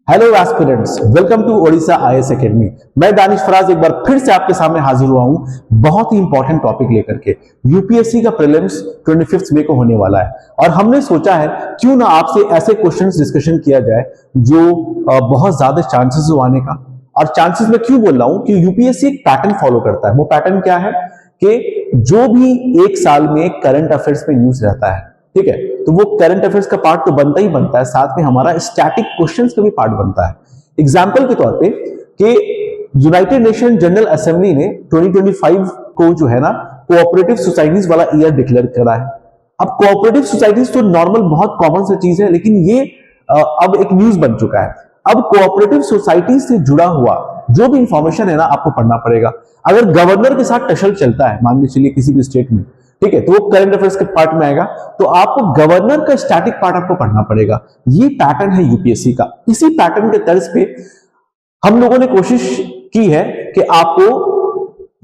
Hello aspirants, welcome to Odisha IAS academy. मैं दानिश फराज एक बार फिर से आपके सामने हाजिर हुआ हूं बहुत ही इंपॉर्टेंट टॉपिक लेकर के। यूपीएससी का प्रीलिम्स 25 मई को होने वाला है और हमने सोचा है क्यों ना आपसे ऐसे क्वेश्चंस डिस्कशन किया जाए जो बहुत ज्यादा चांसेस हो आने का। और चांसेस में क्यों बोल रहा हूं कि यूपीएससी एक पैटर्न फॉलो करता है। वो पैटर्न क्या है कि जो भी एक साल में करंट अफेयर्स में न्यूज रहता है, ठीक है, तो वो करंट अफेयर्स का पार्ट तो बनता ही बनता है, साथ में हमारा स्टैटिक क्वेश्चंस का भी पार्ट बनता है। एग्जांपल के तौर पे कि यूनाइटेड नेशन जनरल असेंबली ने 2025 को जो है ना कोऑपरेटिव सोसाइटीज वाला ईयर डिक्लेयर करा है। अब कोऑपरेटिव सोसाइटीज तो नॉर्मल बहुत कॉमन सी चीज है, लेकिन ये अब एक न्यूज बन चुका है। अब कोऑपरेटिव सोसाइटी से जुड़ा हुआ जो भी इंफॉर्मेशन है ना आपको पढ़ना पड़ेगा। अगर गवर्नर के साथ टसल चलता है, मान लीजिए चलिए किसी भी स्टेट में, ठीक है, तो वो करंट अफेयर्स के पार्ट में आएगा, तो आपको गवर्नर का स्टैटिक पार्ट आपको पढ़ना पड़ेगा। ये पैटर्न है यूपीएससी का। इसी पैटर्न के तर्ज पे हम लोगों ने कोशिश की है कि आपको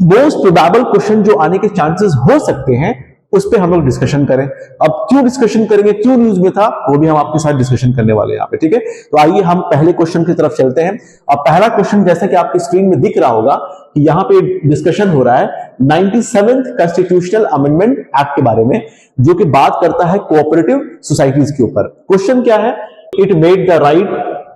मोस्ट प्रोबेबल क्वेश्चन जो आने के चांसेस हो सकते हैं उस पर हम लोग डिस्कशन करें। अब क्यों डिस्कशन करेंगे, क्यों न्यूज में था, वो भी हम आपके साथ डिस्कशन करने वाले हैं यहाँ पे, ठीक है। तो आइए हम पहले क्वेश्चन की तरफ चलते हैं। और पहला क्वेश्चन जैसा कि आपकी स्क्रीन में दिख रहा होगा कि यहाँ पे डिस्कशन हो रहा है 97th कॉन्स्टिट्यूशनल अमेंडमेंट एक्ट के बारे में, जो कि बात करता है कोऑपरेटिव सोसाइटीज के ऊपर। क्वेश्चन क्या है? It made the right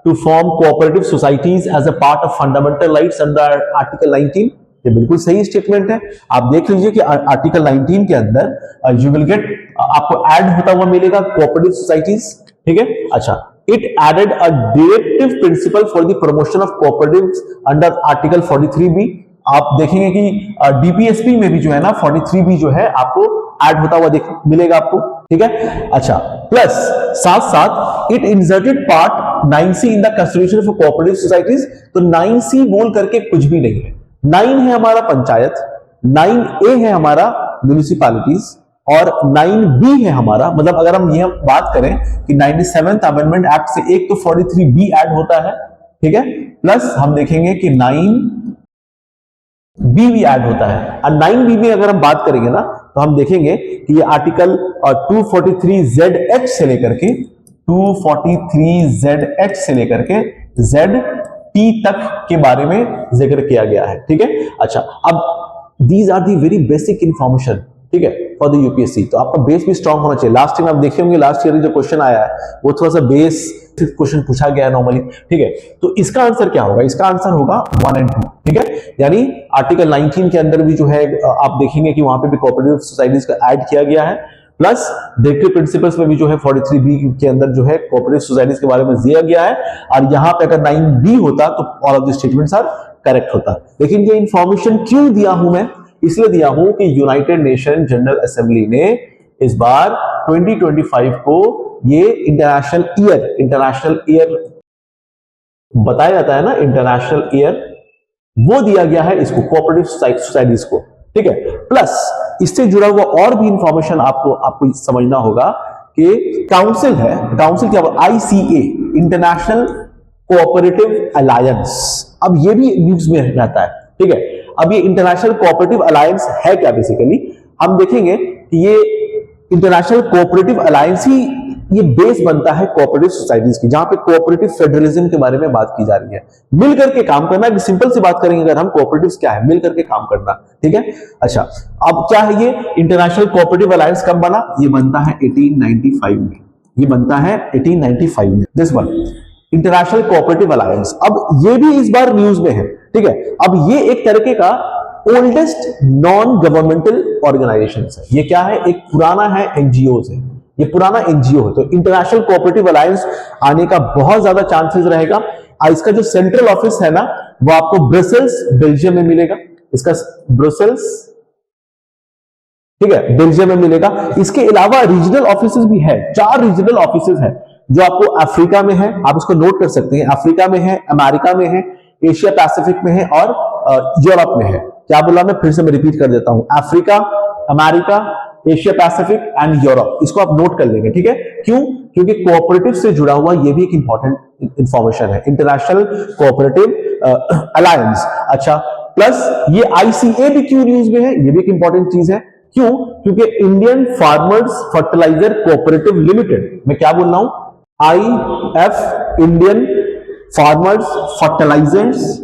to form cooperative societies as a part of fundamental rights under article 19। ये बिल्कुल सही स्टेटमेंट है। आप देख लीजिए कि आर्टिकल 19 के अंदर यू विल गेट, आपको ऐड होता हुआ मिलेगा कोऑपरेटिव सोसाइटीज, ठीक है। अच्छा, it added a directive principle for the promotion of cooperatives under article 43B। आप देखेंगे कि डीपीएसपी में भी जो है ना 43B जो है आपको ऐड होता हुआ मिलेगा आपको, ठीक है। अच्छा, प्लस साथ साथ it inserted part 9C in the constitution for cooperative societies. तो 9C बोल करके कुछ भी नहीं है। 9 है हमारा पंचायत, 9A है हमारा म्यूनिसिपैलिटीज और 9B है हमारा, मतलब अगर हम यह बात करें कि 97th अमेंडमेंट एक्ट से एक तो 43B ऐड होता है, ठीक है, प्लस हम देखेंगे कि 9B भी ऐड होता है। और 9B में अगर हम बात करेंगे ना तो हम देखेंगे कि ये आर्टिकल 243ZH से लेकर के 243ZH से लेकर के ZT तक के बारे में जिक्र किया गया है, ठीक है। अच्छा, अब these are the very basic information, ठीक है, फॉर द यूपीएससी। तो आपका बेस भी स्ट्रांग होना चाहिए। लास्ट टाइम आप देखे होंगे, लास्ट ईयर जो क्वेश्चन आया है वो थोड़ा सा बेस क्वेश्चन पूछा गया है नॉर्मली, ठीक है। तो इसका आंसर क्या होगा? इसका आंसर होगा 1 और 2, ठीक है। यानी आर्टिकल 19 के अंदर भी जो है आप देखेंगे कि वहां पे भी कोऑपरेटिव सोसाइटीज का ऐड किया गया है, प्लस डायरेक्टिव प्रिंसिपल्स में भी जो है 43B के अंदर जो है कोऑपरेटिव सोसाइटीज के बारे में दिया गया है। और यहां पे अगर 9B होता तो all of the statements are correct होता। लेकिन ये इंफॉर्मेशन क्यों दिया हूं मैं? इसलिए दिया हूं कि यूनाइटेड नेशन जनरल असेंबली ने इस बार 2025 को ये इंटरनेशनल ईयर बताया जाता है ना, इंटरनेशनल ईयर, वो दिया गया है इसको कोऑपरेटिव सोसाइटीज को, ठीक है। प्लस इससे जुड़ा हुआ और भी इंफॉर्मेशन आपको समझना होगा कि काउंसिल है, काउंसिल क्या, ICA, इंटरनेशनल कोऑपरेटिव अलायंस। अब ये भी न्यूज में रहता है, ठीक है। अब ये इंटरनेशनल कोऑपरेटिव अलायंस है क्या? बेसिकली हम देखेंगे कि ये इंटरनेशनल कोऑपरेटिव अलायंस ही ये बेस बनता है कोऑपरेटिव सोसाइटीज की, जहां पे कोऑपरेटिव फेडरलिज्म के बारे में बात की जा रही है। मिलकर के काम करना, सिंपल सी बात करेंगे अगर हम, कोऑपरेटिव्स क्या है? मिलकर के काम करना, ठीक है। अच्छा, अब क्या है ये इंटरनेशनल कोऑपरेटिव अलायंस? कब बना? ये बनता है 1895 में। ये बनता है 1895 में, this one international cooperative alliance. अब ये भी इस बार न्यूज में है, ठीक है। अब ये एक तरीके का ओल्डेस्ट नॉन गवर्नमेंटल ऑर्गेनाइजेशन है। ये क्या है? एक पुराना है, एनजीओ है, ये पुराना एनजीओ है। तो इंटरनेशनल कोऑपरेटिव अलायंस आने का बहुत ज्यादा चांसेस रहेगा। इसका जो सेंट्रल ऑफिस है ना वो आपको ब्रसेल्स बेल्जियम में मिलेगा। इसका ब्रसेल्स, ठीक है, बेल्जियम में मिलेगा। इसके अलावा रीजनल ऑफिसेस भी है, 4 रीजनल ऑफिसेस है जो आपको अफ्रीका में है, आप उसको नोट कर सकते हैं। अफ्रीका में है, अमेरिका में है, एशिया पैसिफिक में है और यूरोप में है। क्या बोला मैं? फिर से मैं रिपीट कर देता हूं, Africa, America, Asia Pacific and Europe. इसको आप नोट कर लेंगे, ठीक है। क्यों? क्योंकि कोऑपरेटिव से जुड़ा हुआ ये भी एक इंपॉर्टेंट इंफॉर्मेशन है, इंटरनेशनल कोऑपरेटिव अलायंस। अच्छा, प्लस ये ICA भी क्यों न्यूज में है? ये भी एक इंपॉर्टेंट चीज है। क्यों? क्योंकि Indian farmers fertiliser cooperative limited, मैं क्या बोल रहा हूं? IF, Indian farmers fertilisers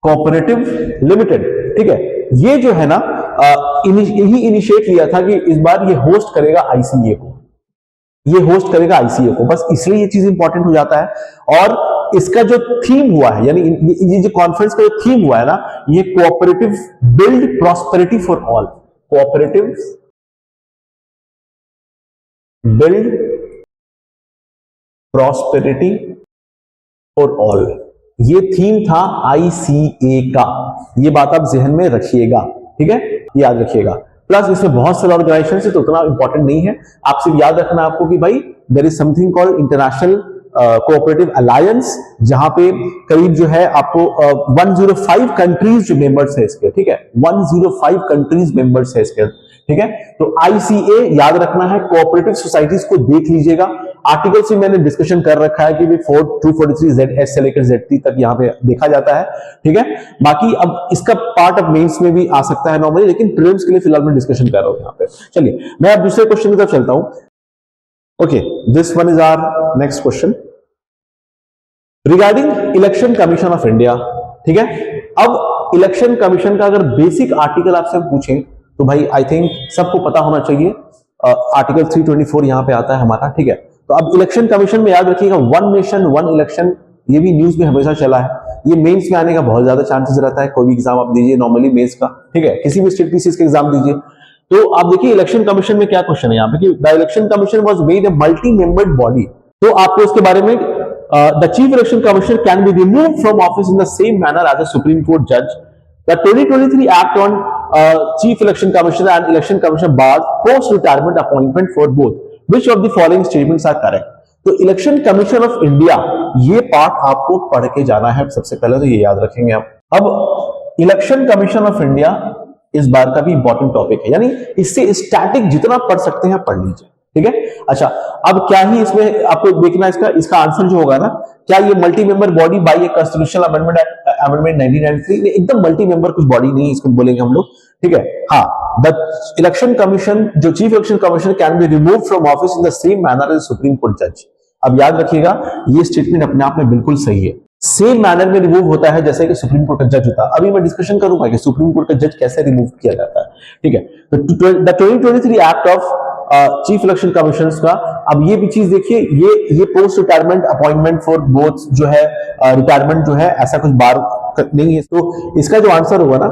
cooperative limited, ठीक है। ये जो है ना यही इनिशिएट लिया था कि इस बार ये होस्ट करेगा आईसीए को, ये होस्ट करेगा आईसीए को, बस इसलिए ये चीज इंपॉर्टेंट हो जाता है। और इसका जो थीम हुआ है, यानी ये जो कॉन्फ्रेंस का जो थीम हुआ है ना, ये cooperative build prosperity for all, cooperative build prosperity for all, ये थीम था आईसीए का। ये बात आप जहन में रखिएगा, ठीक है, याद रखिएगा। प्लस इसमें बहुत सारे ऑर्गेनाइजेशन है तो उतना इंपॉर्टेंट नहीं है, आप सिर्फ याद रखना आपको कि भाई there is something called international cooperative alliance, जहां पे करीब जो है आपको 105 कंट्रीज जो मेंबर्स है इसके, ठीक है, 105 कंट्रीज मेंबर्स है इसके, ठीक है। तो आईसीए याद रखना है, कोऑपरेटिव सोसाइटीज को देख लीजिएगा। आर्टिकल से मैंने डिस्कशन कर रखा है कि 243 ZS से लेकर ZT तक यहां पे देखा जाता है, ठीक है। बाकी अब इसका पार्ट अब मेंस में भी आ सकता है नॉर्मली, लेकिन प्रीलिम्स के लिए फिलहाल मैं डिस्कशन कर रहा हूं यहां पे। चलिए मैं अब दूसरे क्वेश्चन की तरफ चलता हूं। Okay, this one is our next question regarding election commission of India, ठीक है। अब इलेक्शन कमीशन का अगर बेसिक आर्टिकल आपसे पूछें तो भाई आई थिंक सबको पता होना चाहिए, आर्टिकल 324 यहां पे आता है हमारा, ठीक है। तो अब इलेक्शन कमीशन में याद रखिएगा, वन नेशन वन इलेक्शन, ये भी न्यूज में हमेशा चला है। ये मेंस में आने का बहुत ज्यादा चांसेस रहता है, कोई भी एग्जाम आप दीजिए नॉर्मली मेंस का, ठीक है, किसी भी स्टेट पीसीएस का एग्जाम दीजिए। तो आप देखिए इलेक्शन कमीशन में क्या क्वेश्चन है यहाँ पे कि the election commission was made a multi membered body. तो आपको उसके बारे में the chief election commissioner can be removed from office in the same manner as a supreme court जज। The 2023 act on chief election commissioner and election commissioner bar post retirement appointment for both, which of the following statements are correct. तो election commission of India, ये part आपको पढ़ के जाना है सबसे पहले, तो ये याद रखेंगे आप। अब इलेक्शन कमीशन ऑफ इंडिया इस बार का भी इंपॉर्टेंट टॉपिक है, यानी इससे स्टैटिक जितना पढ़ सकते हैं पढ़ लीजिए, ठीक है। अच्छा, अब क्या ही इसमें आपको देखना इसका आंसर जो होगा ना, क्या ये multi member body by a constitutional amendment 1993, एकदम मल्टी मेंबर कुछ बॉडी नहीं, इसको बोलेंगे हम लोग, ठीक है। हाँ, द इलेक्शन कमीशन, जो chief election commissioner can be remove from office in the same manner as supreme court जज। अब याद रखिएगा ये स्टेटमेंट अपने आप में बिल्कुल सही है, सेम मैनर में रिमूव होता है जैसे कि सुप्रीम कोर्ट का जज होता है। अभी मैं डिस्कशन करूंगा कि सुप्रीम कोर्ट का जज कैसे रिमूव किया जाता है, ठीक है। तो the 2023 act of chief election commission का, अब ये भी चीज देखिए, ये post retirement appointment for both जो है, रिटायरमेंट जो है ऐसा कुछ बार नहीं है, तो इसका जो आंसर होगा ना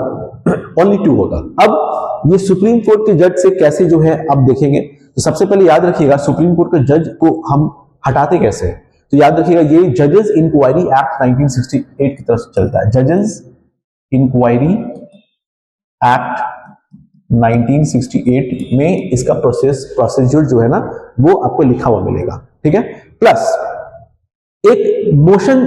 ओनली 2 होगा। अब ये सुप्रीम कोर्ट के जज से कैसे जो है अब देखेंगे, तो सबसे पहले याद रखिएगा सुप्रीम कोर्ट के जज को हम हटाते कैसे हैं। तो याद रखिएगा ये जजेस इंक्वायरी एक्ट 1968 की तरफ चलता है, जजेस इंक्वायरी एक्ट 1968 में इसका प्रोसीजर जो है ना वो आपको लिखा हुआ मिलेगा, ठीक है। प्लस एक मोशन,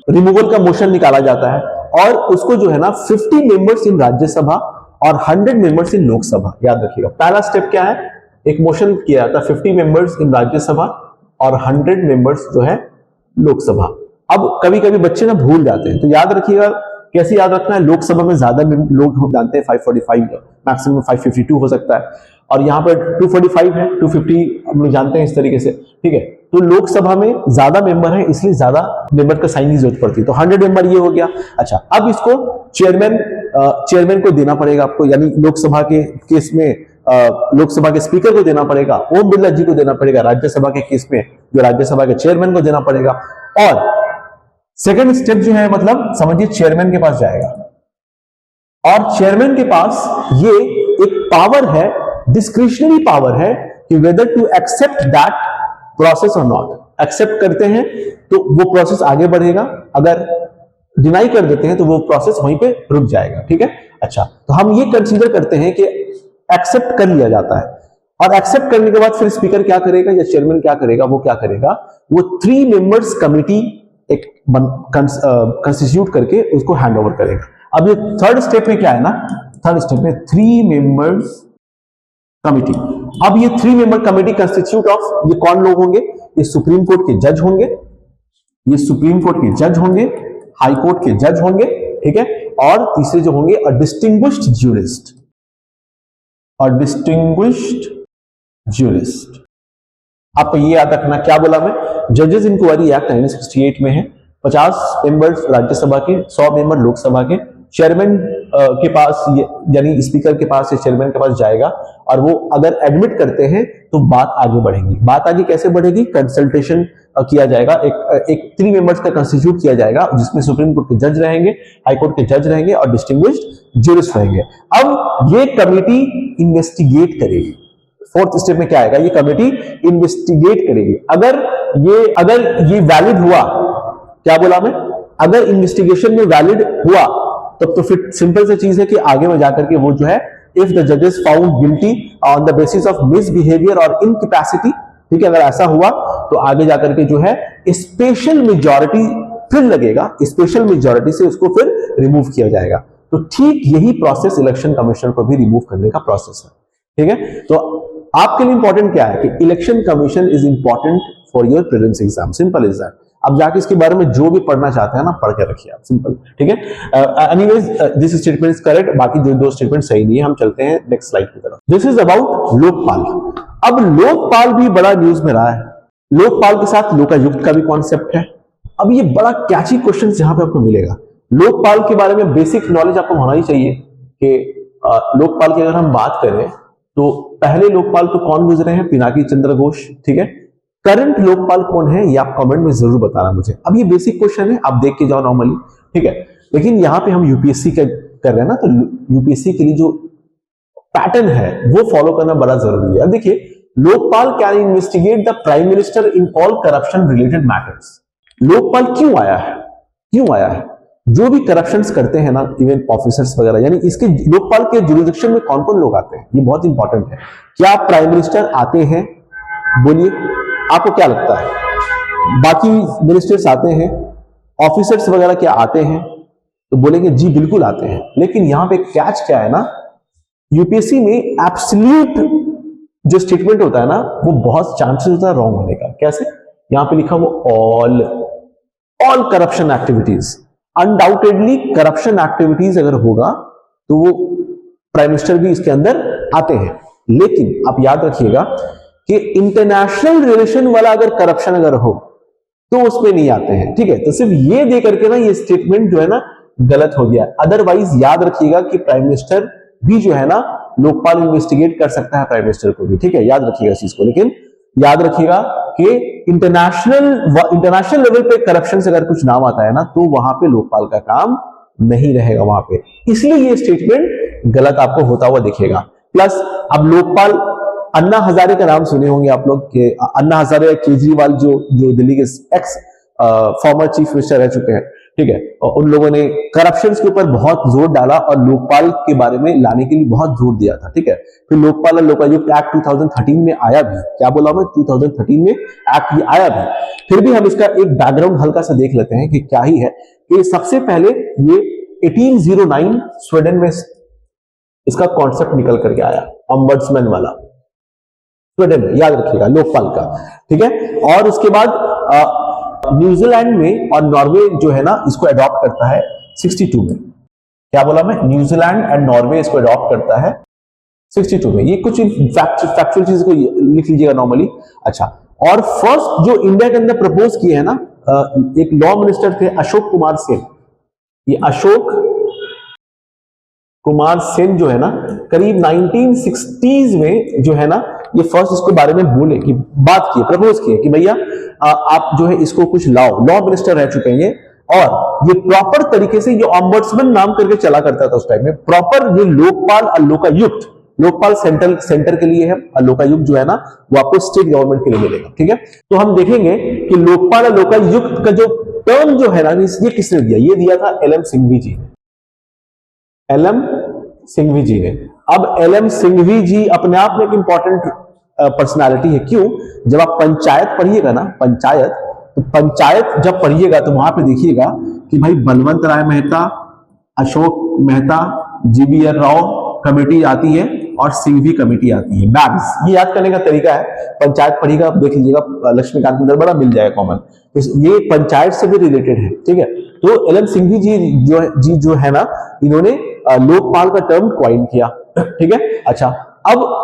रिमूवल का मोशन निकाला जाता है और उसको जो है ना 50 मेंबर्स इन राज्यसभा और 100 मेंबर्स इन लोकसभा, याद रखिएगा। पहला स्टेप क्या है, एक मोशन किया जाता है 50 मेंबर्स इन राज्यसभा और 100 मेंबर्स जो है लोकसभा। अब कभी कभी बच्चे ना भूल जाते हैं, तो याद रखिएगा कैसे याद रखना है। लोकसभा में ज्यादा लोग जानते हैं 545, मैक्सिमम 552 हो सकता है, और यहाँ पर 245 है, 250 हम लोग जानते हैं इस तरीके से, ठीक है। तो लोकसभा में ज्यादा मेंबर है इसलिए ज्यादा मेंबर का साइन की जरूरत पड़ती है, तो 100 मेंबर ये हो गया। अच्छा, अब इसको चेयरमैन को देना पड़ेगा आपको, यानी लोकसभा के केस में लोकसभा के स्पीकर को देना पड़ेगा, ओम बिरला जी को देना पड़ेगा, राज्यसभा के केस में जो राज्यसभा के चेयरमैन को देना पड़ेगा। और सेकंड स्टेप जो है मतलब समझिए चेयरमैन के पास जाएगा, और चेयरमैन के पास ये एक पावर है, डिस्क्रिशनरी पावर है कि whether to accept that process और नॉट। एक्सेप्ट करते हैं तो वो प्रोसेस आगे बढ़ेगा, अगर डिनाई कर देते हैं तो वो प्रोसेस वहीं पे रुक जाएगा, ठीक है। अच्छा, तो हम ये कंसीडर करते हैं कि एक्सेप्ट कर लिया जाता है, और एक्सेप्ट करने के बाद फिर स्पीकर क्या करेगा या चेयरमैन क्या करेगा, वो क्या करेगा, वो 3 मेंबर्स कमिटी एक कंस्टिट्यूट करके उसको हैंड ओवर करेगा। अब ये थर्ड स्टेप में क्या है ना, थर्ड स्टेप में 3 मेंबर्स कमिटी। अब ये 3 मेंबर कमिटी कंस्टिट्यूट ऑफ, ये कौन लोग होंगे, ये सुप्रीम कोर्ट के जज होंगे, ये सुप्रीम कोर्ट के जज होंगे, हाई कोर्ट के जज होंगे, ठीक है। और तीसरे जो होंगे अ डिस्टिंग्विश्ड ज्यूरिस्ट, और डिस्टिंग्विश्ड ज्यूरिस्ट। आपको ये याद रखना, क्या बोला मैं, जजेस इंक्वायरी एक्ट 1968 में है, 50 मेंबर्स राज्यसभा के, 100 मेंबर लोकसभा के, चेयरमैन के पास यानी स्पीकर के पास या चेयरमैन के पास जाएगा, और वो अगर एडमिट करते हैं तो बात आगे बढ़ेगी। बात आगे कैसे बढ़ेगी? कंसल्टेशन किया जाएगा, एक 3 मेंबर्स का कंस्टिट्यूट किया जाएगा, जिसमें सुप्रीम कोर्ट के जज रहेंगे, हाई कोर्ट के जज रहेंगे और डिस्टिंग्विश्ड जूरिस्ट रहेंगे। अब ये कमेटी इन्वेस्टिगेट करेगी। फोर्थ स्टेप में क्या आएगा? ये कमेटी इन्वेस्टिगेट करेगी। अगर ये वैलिड हुआ, क्या बोला मैं? अगर इन्वेस्टिगेशन में वैलिड हुआ तब तो फिर सिंपल सी चीज है कि आगे में जाकर के वो जो है, इफ द जजेस found guilty on the basis of misbehaviour और इनकैपेसिटी, ठीक है, अगर ऐसा हुआ तो आगे जाकर के जो है स्पेशल मेजॉरिटी फिर लगेगा, स्पेशल मेजॉरिटी से उसको फिर रिमूव किया जाएगा। तो ठीक यही प्रोसेस इलेक्शन कमीशन को भी रिमूव करने का प्रोसेस है, ठीक है। तो आपके लिए इंपॉर्टेंट क्या है कि election commission is important for your prelims exam, simple is that. अब जाके इसके बारे में जो भी पढ़ना चाहते हैं ना, पढ़ के रखिए आप, सिंपल, ठीक है। Anyways this statement is correct, बाकी जो 2 स्टेटमेंट सही नहीं है। हम चलते हैं नेक्स्ट स्लाइड की तरफ। This is about Lokpal. अब लोकपाल भी बड़ा न्यूज में रहा है। लोकपाल के साथ लोकायुक्त का भी कॉन्सेप्ट है। अब ये बड़ा कैची क्वेश्चन यहां पे आपको मिलेगा। लोकपाल के बारे में बेसिक नॉलेज आपको होना ही चाहिए कि लोकपाल की अगर हम बात करें तो पहले लोकपाल तो कौन गुजरे हैं? पिनाकी चंद्र घोष, ठीक है। करंट लोकपाल कौन है ये आप कमेंट में जरूर बताना मुझे। अब ये बेसिक क्वेश्चन है, आप देख के जाओ नॉर्मली, ठीक है। लेकिन यहां पे हम यूपीएससी कर रहे हैं ना, तो यूपीएससी के लिए जो पैटर्न है वो फॉलो करना बड़ा जरूरी है। अब देखिए, Lokpal can investigate the prime minister in all corruption related matters. Lokpal क्यों आया है? क्यों आया है? जो भी करप्शंस करते हैं ना, इवन ऑफिसर्स वगैरह, यानी इसके लोकपाल के जुरिडिक्शन में कौन कौन लोग आते हैं, ये बहुत इंपॉर्टेंट है। क्या प्राइम मिनिस्टर आते हैं? बोलिए, आपको क्या लगता है? बाकी मिनिस्टर्स आते हैं? ऑफिसर्स वगैरह क्या आते हैं? तो बोलेंगे जी बिल्कुल आते हैं। लेकिन यहां पे कैच क्या है ना, यूपीएससी में एब्सोल्यूट जो स्टेटमेंट होता है ना, वो बहुत चांसेस होता है रॉन्ग होने का। कैसे? यहां पे लिखा वो all corruption activities. Undoubtedly corruption activities अगर होगा तो वो प्राइम मिनिस्टर भी इसके अंदर आते हैं। लेकिन आप याद रखिएगा कि इंटरनेशनल रिलेशन वाला अगर करप्शन अगर हो तो उसमें नहीं आते हैं, ठीक है। तो सिर्फ ये दे करके ना ये स्टेटमेंट जो है ना गलत हो गया। अदरवाइज याद रखिएगा कि प्राइम मिनिस्टर भी जो है ना लोकपाल इन्वेस्टिगेट कर सकता है प्राइम मिनिस्टर को भी, ठीक है, याद रखिएगा इस चीज को। लेकिन याद रखिएगा कि इंटरनेशनल लेवल पे करप्शन से अगर कुछ नाम आता है ना तो वहां पे लोकपाल का काम नहीं रहेगा वहां पे, इसलिए ये स्टेटमेंट गलत आपको होता हुआ दिखेगा। प्लस अब लोकपाल, अन्ना हजारे का नाम सुने होंगे आप लोग के। अन्ना हजारे केजरीवाल जो दिल्ली के एक्स फॉर्मर चीफ मिनिस्टर रह चुके हैं, ठीक है, और उन लोगों ने करप्शन के ऊपर बहुत जोर डाला और लोकपाल के बारे में लाने के लिए बहुत जोर दिया था, ठीक है। फिर लोकपाल और लोकायुक्त एक्ट 2013 में आया भी, क्या बोला मैं, 2013 में एक्ट भी आया भी। फिर भी हम इसका एक बैकग्राउंड हल्का सा देख लेते हैं कि क्या ही है। कि सबसे पहले ये 1809 स्वीडन में इसका कॉन्सेप्ट निकल करके आया, ऑम्बड्समैन वाला, स्वीडन में, याद रखिएगा, लोकपाल का, ठीक है। और उसके बाद न्यूजीलैंड में और नॉर्वे जो है ना इसको अडॉप्ट करता है 62 में। क्या बोला मैं, न्यूजीलैंड एंड नॉर्वे इसको अडॉप्ट करता है 62 में। ये कुछ फैक्चुअल चीज को लिख लीजिएगा नॉर्मली। अच्छा, और फर्स्ट जो इंडिया के अंदर प्रपोज किए हैं ना, एक लॉ मिनिस्टर थे अशोक कुमार सेन। ये अशोक कुमार सेन जो है ना करीब 1960s में जो है ना ये फर्स्ट इसके बारे में बोले कि बात किए, प्रपोज किए कि भैया आप जो है इसको कुछ लाओ। लॉ मिनिस्टर रह चुके हैं ये, और ये प्रॉपर तरीके से, ये ऑम्बड्समैन नाम करके चला करता था उस टाइम में, प्रॉपर ये लोकपाल और लोकायुक्त, लोकपाल सेंटर के लिए है और लोकायुक्त जो है ना वो आपको स्टेट गवर्नमेंट के लिए मिलेगा, ठीक है। तो हम देखेंगे कि लोकपाल और लोकायुक्त का जो टर्म जो है ना ये किसने दिया, ये दिया था एल एम सिंघवी जी ने, एल एम सिंघवी जी ने। अब एल एम सिंघवी जी अपने आप में एक इंपॉर्टेंट पर्सनालिटी है। क्यों? जब आप पंचायत पढ़िएगा ना, पंचायत, तो पंचायत जब पढ़िएगा तो वहां पे देखिएगा कि भाई बलवंत राय मेहता, अशोक मेहता, जीबीआर राव कमेटी आती है और सिंघवी कमेटी आती है। बैग्स, ये याद करने का तरीका है। पंचायत पढ़िएगा, देख लीजिएगा, लक्ष्मीकांत अंदर बड़ा मिल जाएगा कॉमन, तो ये पंचायत से भी रिलेटेड है, ठीक है। तो एल एम सिंघवी जी जो है ना, इन्होंने लोकपाल का टर्म क्वाइन किया, ठीक है। अच्छा, अब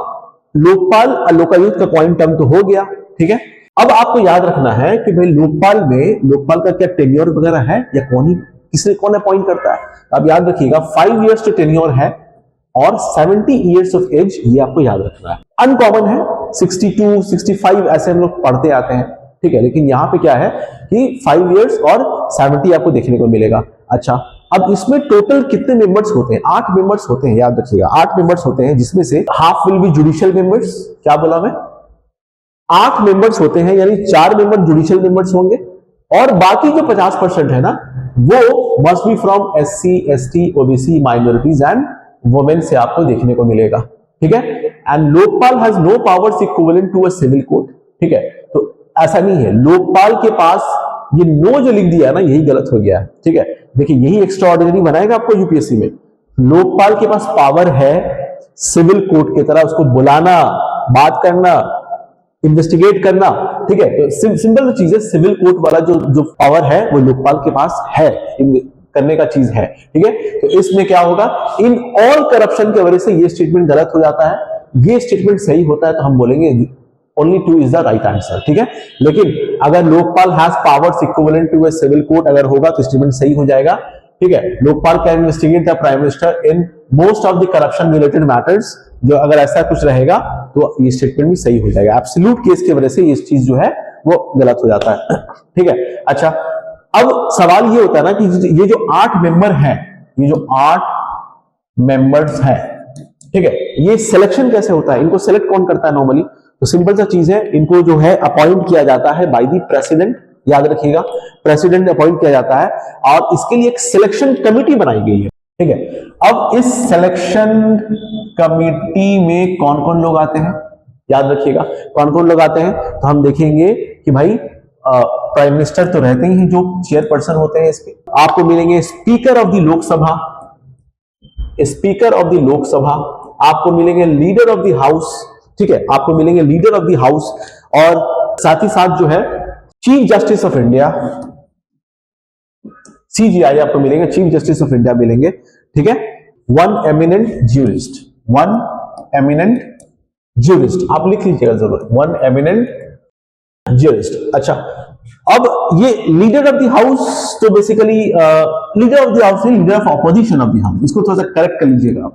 लोकपाल और लोकायुक्त का क्वाइन टर्म तो हो गया, ठीक है। अब आपको याद रखना है कि भाई लोकपाल का क्या टेन्योर वगैरह है या कौन अपॉइंट करता है। अब याद रखिएगा 5 इयर्स तो टेन्योर है और 70 इयर्स ऑफ एज, ये आपको याद रखना है। अनकॉमन है 62 65 ऐसे हम लोग पढ़ते आते हैं, ठीक है, लेकिन यहां पे क्या है कि 5 इयर्स और 70 आपको देखने को मिलेगा। अच्छा, अब इसमें टोटल कितने मेंबर्स होते हैं? 8 मेंबर्स होते हैं, याद रखिएगा 8 मेंबर्स होते हैं, जिसमें से half will be judicial members. क्या बोला मैं? 8 मेंबर्स होते हैं, यानी 4 मेंबर जुडिशियल मेंबर्स होंगे और बाकी जो 50% है ना, वो must be from SC ST OBC minorities and women से आपको देखने को मिलेगा, ठीक है। And Lokpal has no powers equivalent to a civil court, ठीक है। तो ऐसा नहीं है, लोकपाल के पास ये नो जो लिख दिया है ना, यही गलत हो गया है, ठीक है। देखिए यही एक्स्ट्रा ऑर्डिनरी बनाएगा आपको यूपीएससी में। लोकपाल के पास पावर है सिविल कोर्ट की तरह उसको बुलाना, बात करना, इन्वेस्टिगेट करना, ठीक है। तो सिंपल चीज है, सिविल कोर्ट वाला जो पावर है वो लोकपाल के पास है, करने का चीज है, ठीक है। तो इसमें क्या होगा, इन ऑल करप्शन की वजह से ये स्टेटमेंट गलत हो जाता है। ये स्टेटमेंट सही होता है तो हम बोलेंगे only 2 is the right answer, ठीक है। लेकिन अगर Lokpal has powers equivalent to a civil court अगर होगा तो स्टेटमेंट सही हो जाएगा, ठीक है। Lokpal can investigate the prime minister in most of the corruption related matters, जो अगर ऐसा कुछ रहेगा तो ये स्टेटमेंट भी सही हो जाएगा। एब्सोल्यूट केस की वजह से ये चीज जो है वो गलत हो जाता है, ठीक है। अच्छा, अब सवाल ये होता है ना कि ये जो 8 मेंबर हैं, ये जो 8 मेंबर्स हैं, ठीक है, ये सिलेक्शन कैसे होता है, इनको सिलेक्ट कौन करता है नॉर्मली? तो सिंपल सा चीज है, इनको जो है अपॉइंट किया जाता है बाय द प्रेसिडेंट, याद रखिएगा प्रेसिडेंट अपॉइंट किया जाता है और इसके लिए एक सिलेक्शन कमिटी बनाई गई है, ठीक है। अब इस सिलेक्शन कमिटी में कौन कौन लोग आते हैं, याद रखिएगा कौन कौन लोग आते हैं। तो हम देखेंगे कि भाई प्राइम मिनिस्टर तो रहते ही हैं जो चेयरपर्सन होते हैं इसके, आपको मिलेंगे speaker of the Lok Sabha, speaker of the Lok Sabha, आपको मिलेंगे लीडर ऑफ द हाउस, ठीक है, आपको मिलेंगे लीडर ऑफ द हाउस और साथ ही साथ जो है chief justice of India, CJI आपको मिलेंगे, चीफ जस्टिस ऑफ इंडिया मिलेंगे, ठीक है। One eminent jurist, one eminent jurist आप लिख लीजिएगा जरूर, वन एमिनेंट ज्यूरिस्ट। अच्छा, अब ये लीडर ऑफ द हाउस तो basically leader of the house नहीं, leader of opposition of the house, इसको थोड़ा सा करेक्ट कर लीजिएगा आप,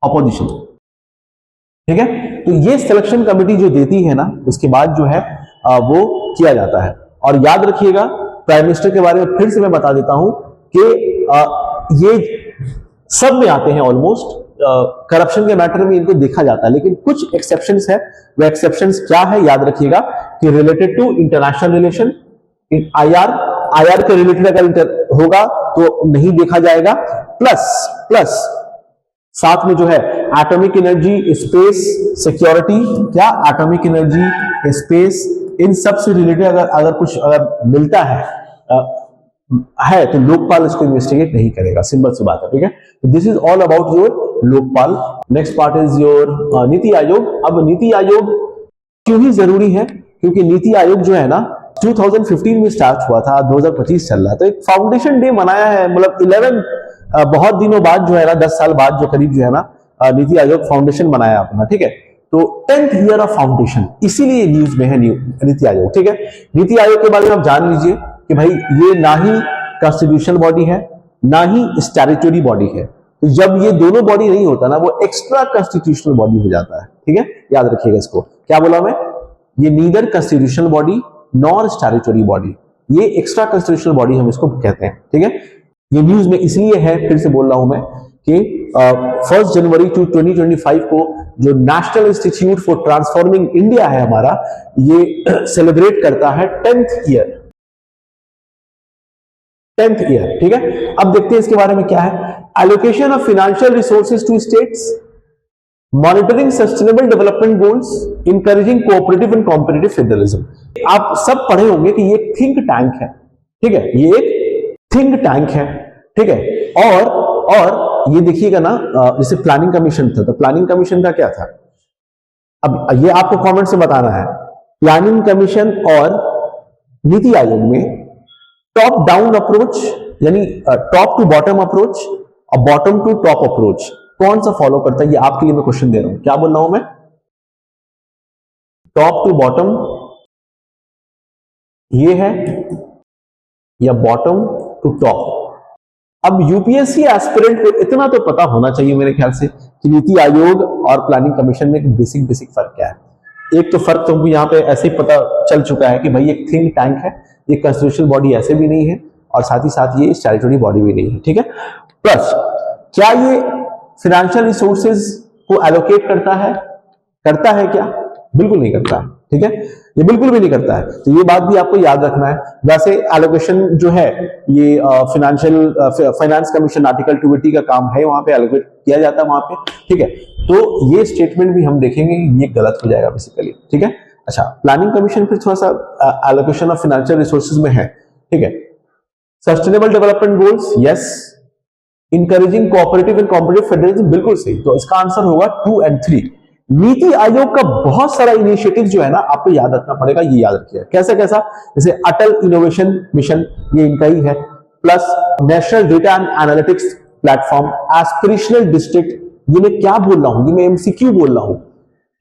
ऑपोजिशन, ठीक है। तो ये सिलेक्शन कमेटी जो देती है ना, उसके बाद जो है वो किया जाता है। और याद रखिएगा प्राइम मिनिस्टर के बारे में फिर से मैं बता देता हूं कि ये सब में आते हैं ऑलमोस्ट, करप्शन के मैटर में इनको देखा जाता है, लेकिन कुछ एक्सेप्शंस है। वो एक्सेप्शंस क्या है, याद रखिएगा कि related to international relation, IR के रिलेटेड अगर होगा तो नहीं देखा जाएगा। प्लस साथ में जो है एटॉमिक एनर्जी, स्पेस, सिक्योरिटी, क्या एटॉमिक एनर्जी, स्पेस, इन सब से रिलेटेड अगर कुछ मिलता है तो लोकपाल इसको इन्वेस्टिगेट नहीं करेगा, सिंपल सी बात है, ठीक है। This is all about your Lokpal. Next part is your NITI Aayog. अब नीति आयोग क्यों ही जरूरी है, क्योंकि नीति आयोग जो है ना 2015 में स्टार्ट हुआ था, 2025 चल रहा है, तो एक फाउंडेशन डे मनाया है, मतलब 11 बहुत दिनों बाद जो है ना, 10 साल बाद जो करीब जो है ना नीति आयोग फाउंडेशन बनाया अपना, ठीक है। तो 10th ईयर ऑफ फाउंडेशन, इसीलिए न्यूज में है नीति आयोग, ठीक है। नीति आयोग के बारे में आप जान लीजिए कि भाई ये ना ही कॉन्स्टिट्यूशनल बॉडी है ना ही स्टैट्यूटरी बॉडी है। तो जब ये दोनों बॉडी नहीं होता ना, वो एक्स्ट्रा कॉन्स्टिट्यूशनल बॉडी हो जाता है, ठीक है, याद रखिएगा इसको। क्या बोला मैं, ये neither constitutional body nor statutory body, ये एक्स्ट्रा कॉन्स्टिट्यूशनल बॉडी हम इसको कहते हैं, ठीक है। ये न्यूज में इसलिए है, फिर से बोल रहा हूं मैं, कि 1 जनवरी 2025 को जो national institute for transforming India है हमारा, ये सेलिब्रेट करता है 10th ईयर, ठीक है। अब देखते हैं इसके बारे में क्या है। Allocation of financial resources to states, monitoring sustainable development goals, encouraging cooperative and competitive federalism. आप सब पढ़े होंगे कि ये एक थिंक टैंक है, ठीक है, ये एक थिंक टैंक है, ठीक है। और ये देखिएगा ना, जैसे प्लानिंग कमीशन था, तो प्लानिंग कमीशन का क्या था, अब ये आपको कमेंट से बताना है। प्लानिंग कमीशन और नीति आयोग में टॉप डाउन अप्रोच, यानी टॉप टू बॉटम अप्रोच और बॉटम टू टॉप अप्रोच कौन सा फॉलो करता है, ये आपके लिए मैं क्वेश्चन दे रहा हूं। क्या बोल रहा हूं मैं, टॉप टू बॉटम ये है, या बॉटम टू टॉप। अब यूपीएससी एस्पिरेंट को इतना तो पता होना चाहिए मेरे ख्याल से कि नीति आयोग और प्लानिंग कमीशन में एक बेसिक बेसिक फर्क क्या है। एक तो फर्क तो यहाँ पे ऐसे ही पता चल चुका है कि भाई एक थिंक टैंक है, ये कंस्टिट्यूशनल बॉडी ऐसे भी नहीं है, और साथ ही साथ ये स्टैट्यूटरी बॉडी भी नहीं है, ठीक है। प्लस क्या ये फाइनेंशियल रिसोर्सेज को एलोकेट करता है क्या? बिल्कुल नहीं करता है, ठीक है, ये बिल्कुल भी नहीं करता है। तो ये बात भी आपको याद रखना है। वैसे एलोकेशन जो है ये फाइनेंस कमीशन आर्टिकल 280 का काम है, वहां पे एलोकेट किया जाता है वहां पे, ठीक है। तो ये स्टेटमेंट भी हम देखेंगे, ये गलत हो जाएगा बेसिकली, ठीक है। अच्छा, प्लानिंग कमीशन फिर थोड़ा सा एलोकेशन ऑफ फाइनेंशियल रिसोर्सेज में है, ठीक है। Sustainable development goals, yes. Encouraging cooperative and competitive federalism, बिल्कुल सही। तो इसका आंसर होगा 2 और 3। नीति आयोग का बहुत सारा इनिशिएटिव जो है ना, आपको याद रखना पड़ेगा, ये याद रखिए कैसा कैसा। जैसे अटल इनोवेशन मिशन, ये इनका ही है। Plus national data and analytics platform, aspirational district, ये मैं क्या बोल रहा हूं, ये मैं एमसीक्यू बोल रहा हूं।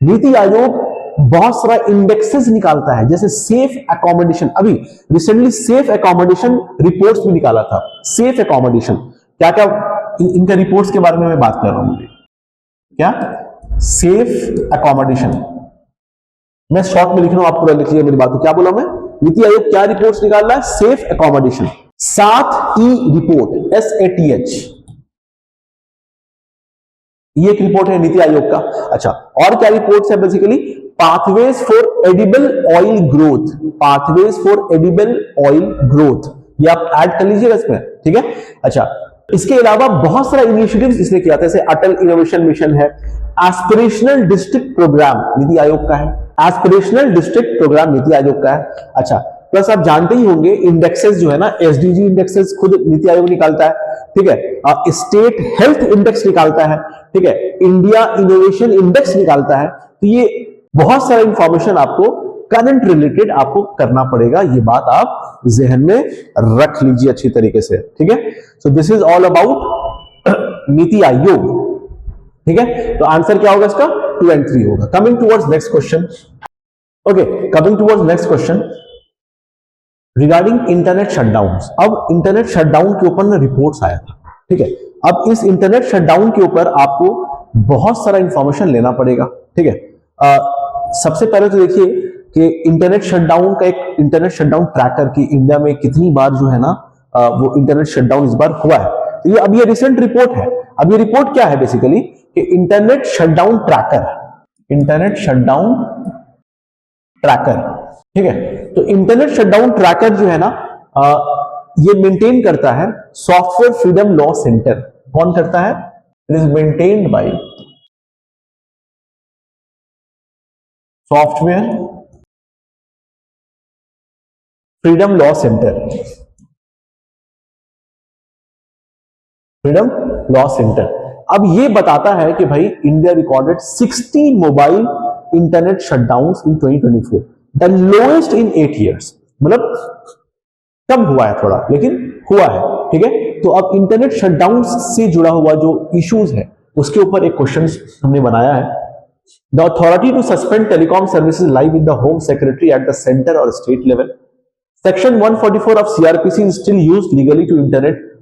नीति आयोग बहुत सारा इंडेक्सेस निकालता है, जैसे सेफ एकोमोडेशन, अभी रिसेंटली सेफ एकोमोडेशन रिपोर्ट्स भी निकाला था। सेफ एकोमोडेशन क्या क्या, इनका रिपोर्ट्स के बारे में मैं बात कर रहा हूं। क्या सेफ एकोमोडेशन, मैं शॉर्ट में लिख रहा हूं, आप पूरा लिख लीजिए मेरी बात को। क्या बोला मैं? नीति आयोग क्या रिपोर्ट्स निकाल रहा है? Safe accommodation. 7E report, SATH, ये एक रिपोर्ट है नीति आयोग का। अच्छा, और क्या रिपोर्ट्स है basically? Pathways for edible oil growth, pathways for edible oil growth, ये आप ऐड कर लीजिएगा इसमें, ठीक है। अच्छा, इसके अलावा बहुत सारा इनिशिएटिव्स इसने किया था, जैसे अटल इनोवेशन मिशन है, aspirational district programme NITI Aayog का है, aspirational district programme NITI Aayog का है। अच्छा, प्लस आप जानते ही होंगे इंडेक्सेस जो है ना, एसडीजी इंडेक्सेस खुद नीति आयोग निकालता है, ठीक है। स्टेट हेल्थ इंडेक्स निकालता है, ठीक है। इंडिया इनोवेशन इंडेक्स निकालता है। तो ये बहुत सारा इंफॉर्मेशन आपको करंट रिलेटेड आपको करना पड़ेगा, ये बात आप जहन में रख लीजिए अच्छी तरीके से, ठीक है। So this is all about NITI Aayog, ठीक है। तो आंसर क्या होगा इसका? 2 और 3 होगा। Coming towards next question, okay, coming towards next question regarding internet shutdowns. अब इंटरनेट शटडाउन के ऊपर ना रिपोर्ट्स आया था, ठीक है। अब इस इंटरनेट शटडाउन के ऊपर आपको बहुत सारा इंफॉर्मेशन लेना पड़ेगा, ठीक है। सबसे पहले तो देखिए कि इंटरनेट शटडाउन का एक इंटरनेट शटडाउन ट्रैकर की इंडिया में कितनी बार जो है ना वो इंटरनेट शटडाउन इस बार हुआ है। तो ये अब ये रिसेंट रिपोर्ट है। अब ये रिपोर्ट क्या है बेसिकली कि internet shutdown tracker, internet shutdown tracker, ठीक है। तो इंटरनेट शटडाउन ट्रैकर जो है ना ये मेंटेन करता है सॉफ्टवेयर फ्रीडम लॉ सेंटर। कौन करता है? It is maintained by software freedom law centre, freedom law centre. अब ये बताता है कि भाई India recorded 60 mobile internet shutdowns in 2024, the lowest in 8 years। मतलब कम हुआ है थोड़ा, लेकिन हुआ है, ठीक है। तो अब इंटरनेट शटडाउन से जुड़ा हुआ जो इश्यूज है उसके ऊपर एक क्वेश्चन हमने बनाया है। The authority to suspend telecom services lie with the home secretary at the centre और state level. Section 144 of CRPC is still used legally to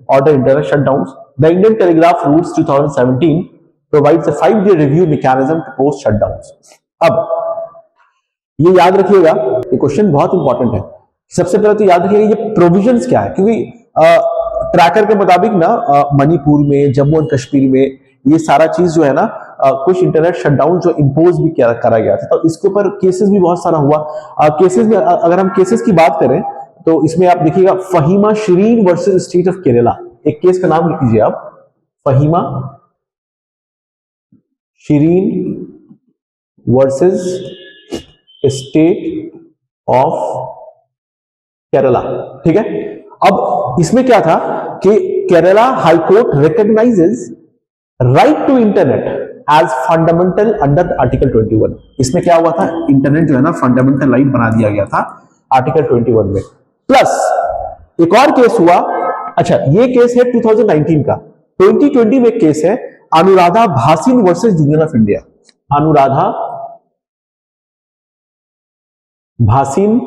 order internet shutdowns. The Indian Telegraph Rules 2017 provides a 5-day review mechanism to post shutdowns. अब ये याद रखिएगा, ये question बहुत important है। सबसे पहले तो याद रखिएगा ये प्रोविजंस क्या है, क्योंकि ट्रैकर के मुताबिक ना मणिपुर में, जम्मू एंड कश्मीर में ये सारा चीज जो है ना कुछ इंटरनेट शटडाउन जो इंपोज भी करा गया था, तो इसके ऊपर केसेस भी बहुत सारा हुआ। केसेस में अगर हम केसेस की बात करें तो इसमें आप देखिएगा Fahima Shirin versus state of Kerala, एक केस का नाम लिख लीजिए आप, Fahima Shirin versus state of Kerala, ठीक है। अब इसमें क्या था कि Kerala high court recognises right to internet as fundamental under article 21। इसमें क्या हुआ था, इंटरनेट जो है ना फंडामेंटल राइट बना दिया गया था आर्टिकल 21 में। प्लस एक और केस हुआ, अच्छा ये केस है 2019 का। 2020 में केस है Anuradha Bhasin versus union of India, Anuradha Bhasin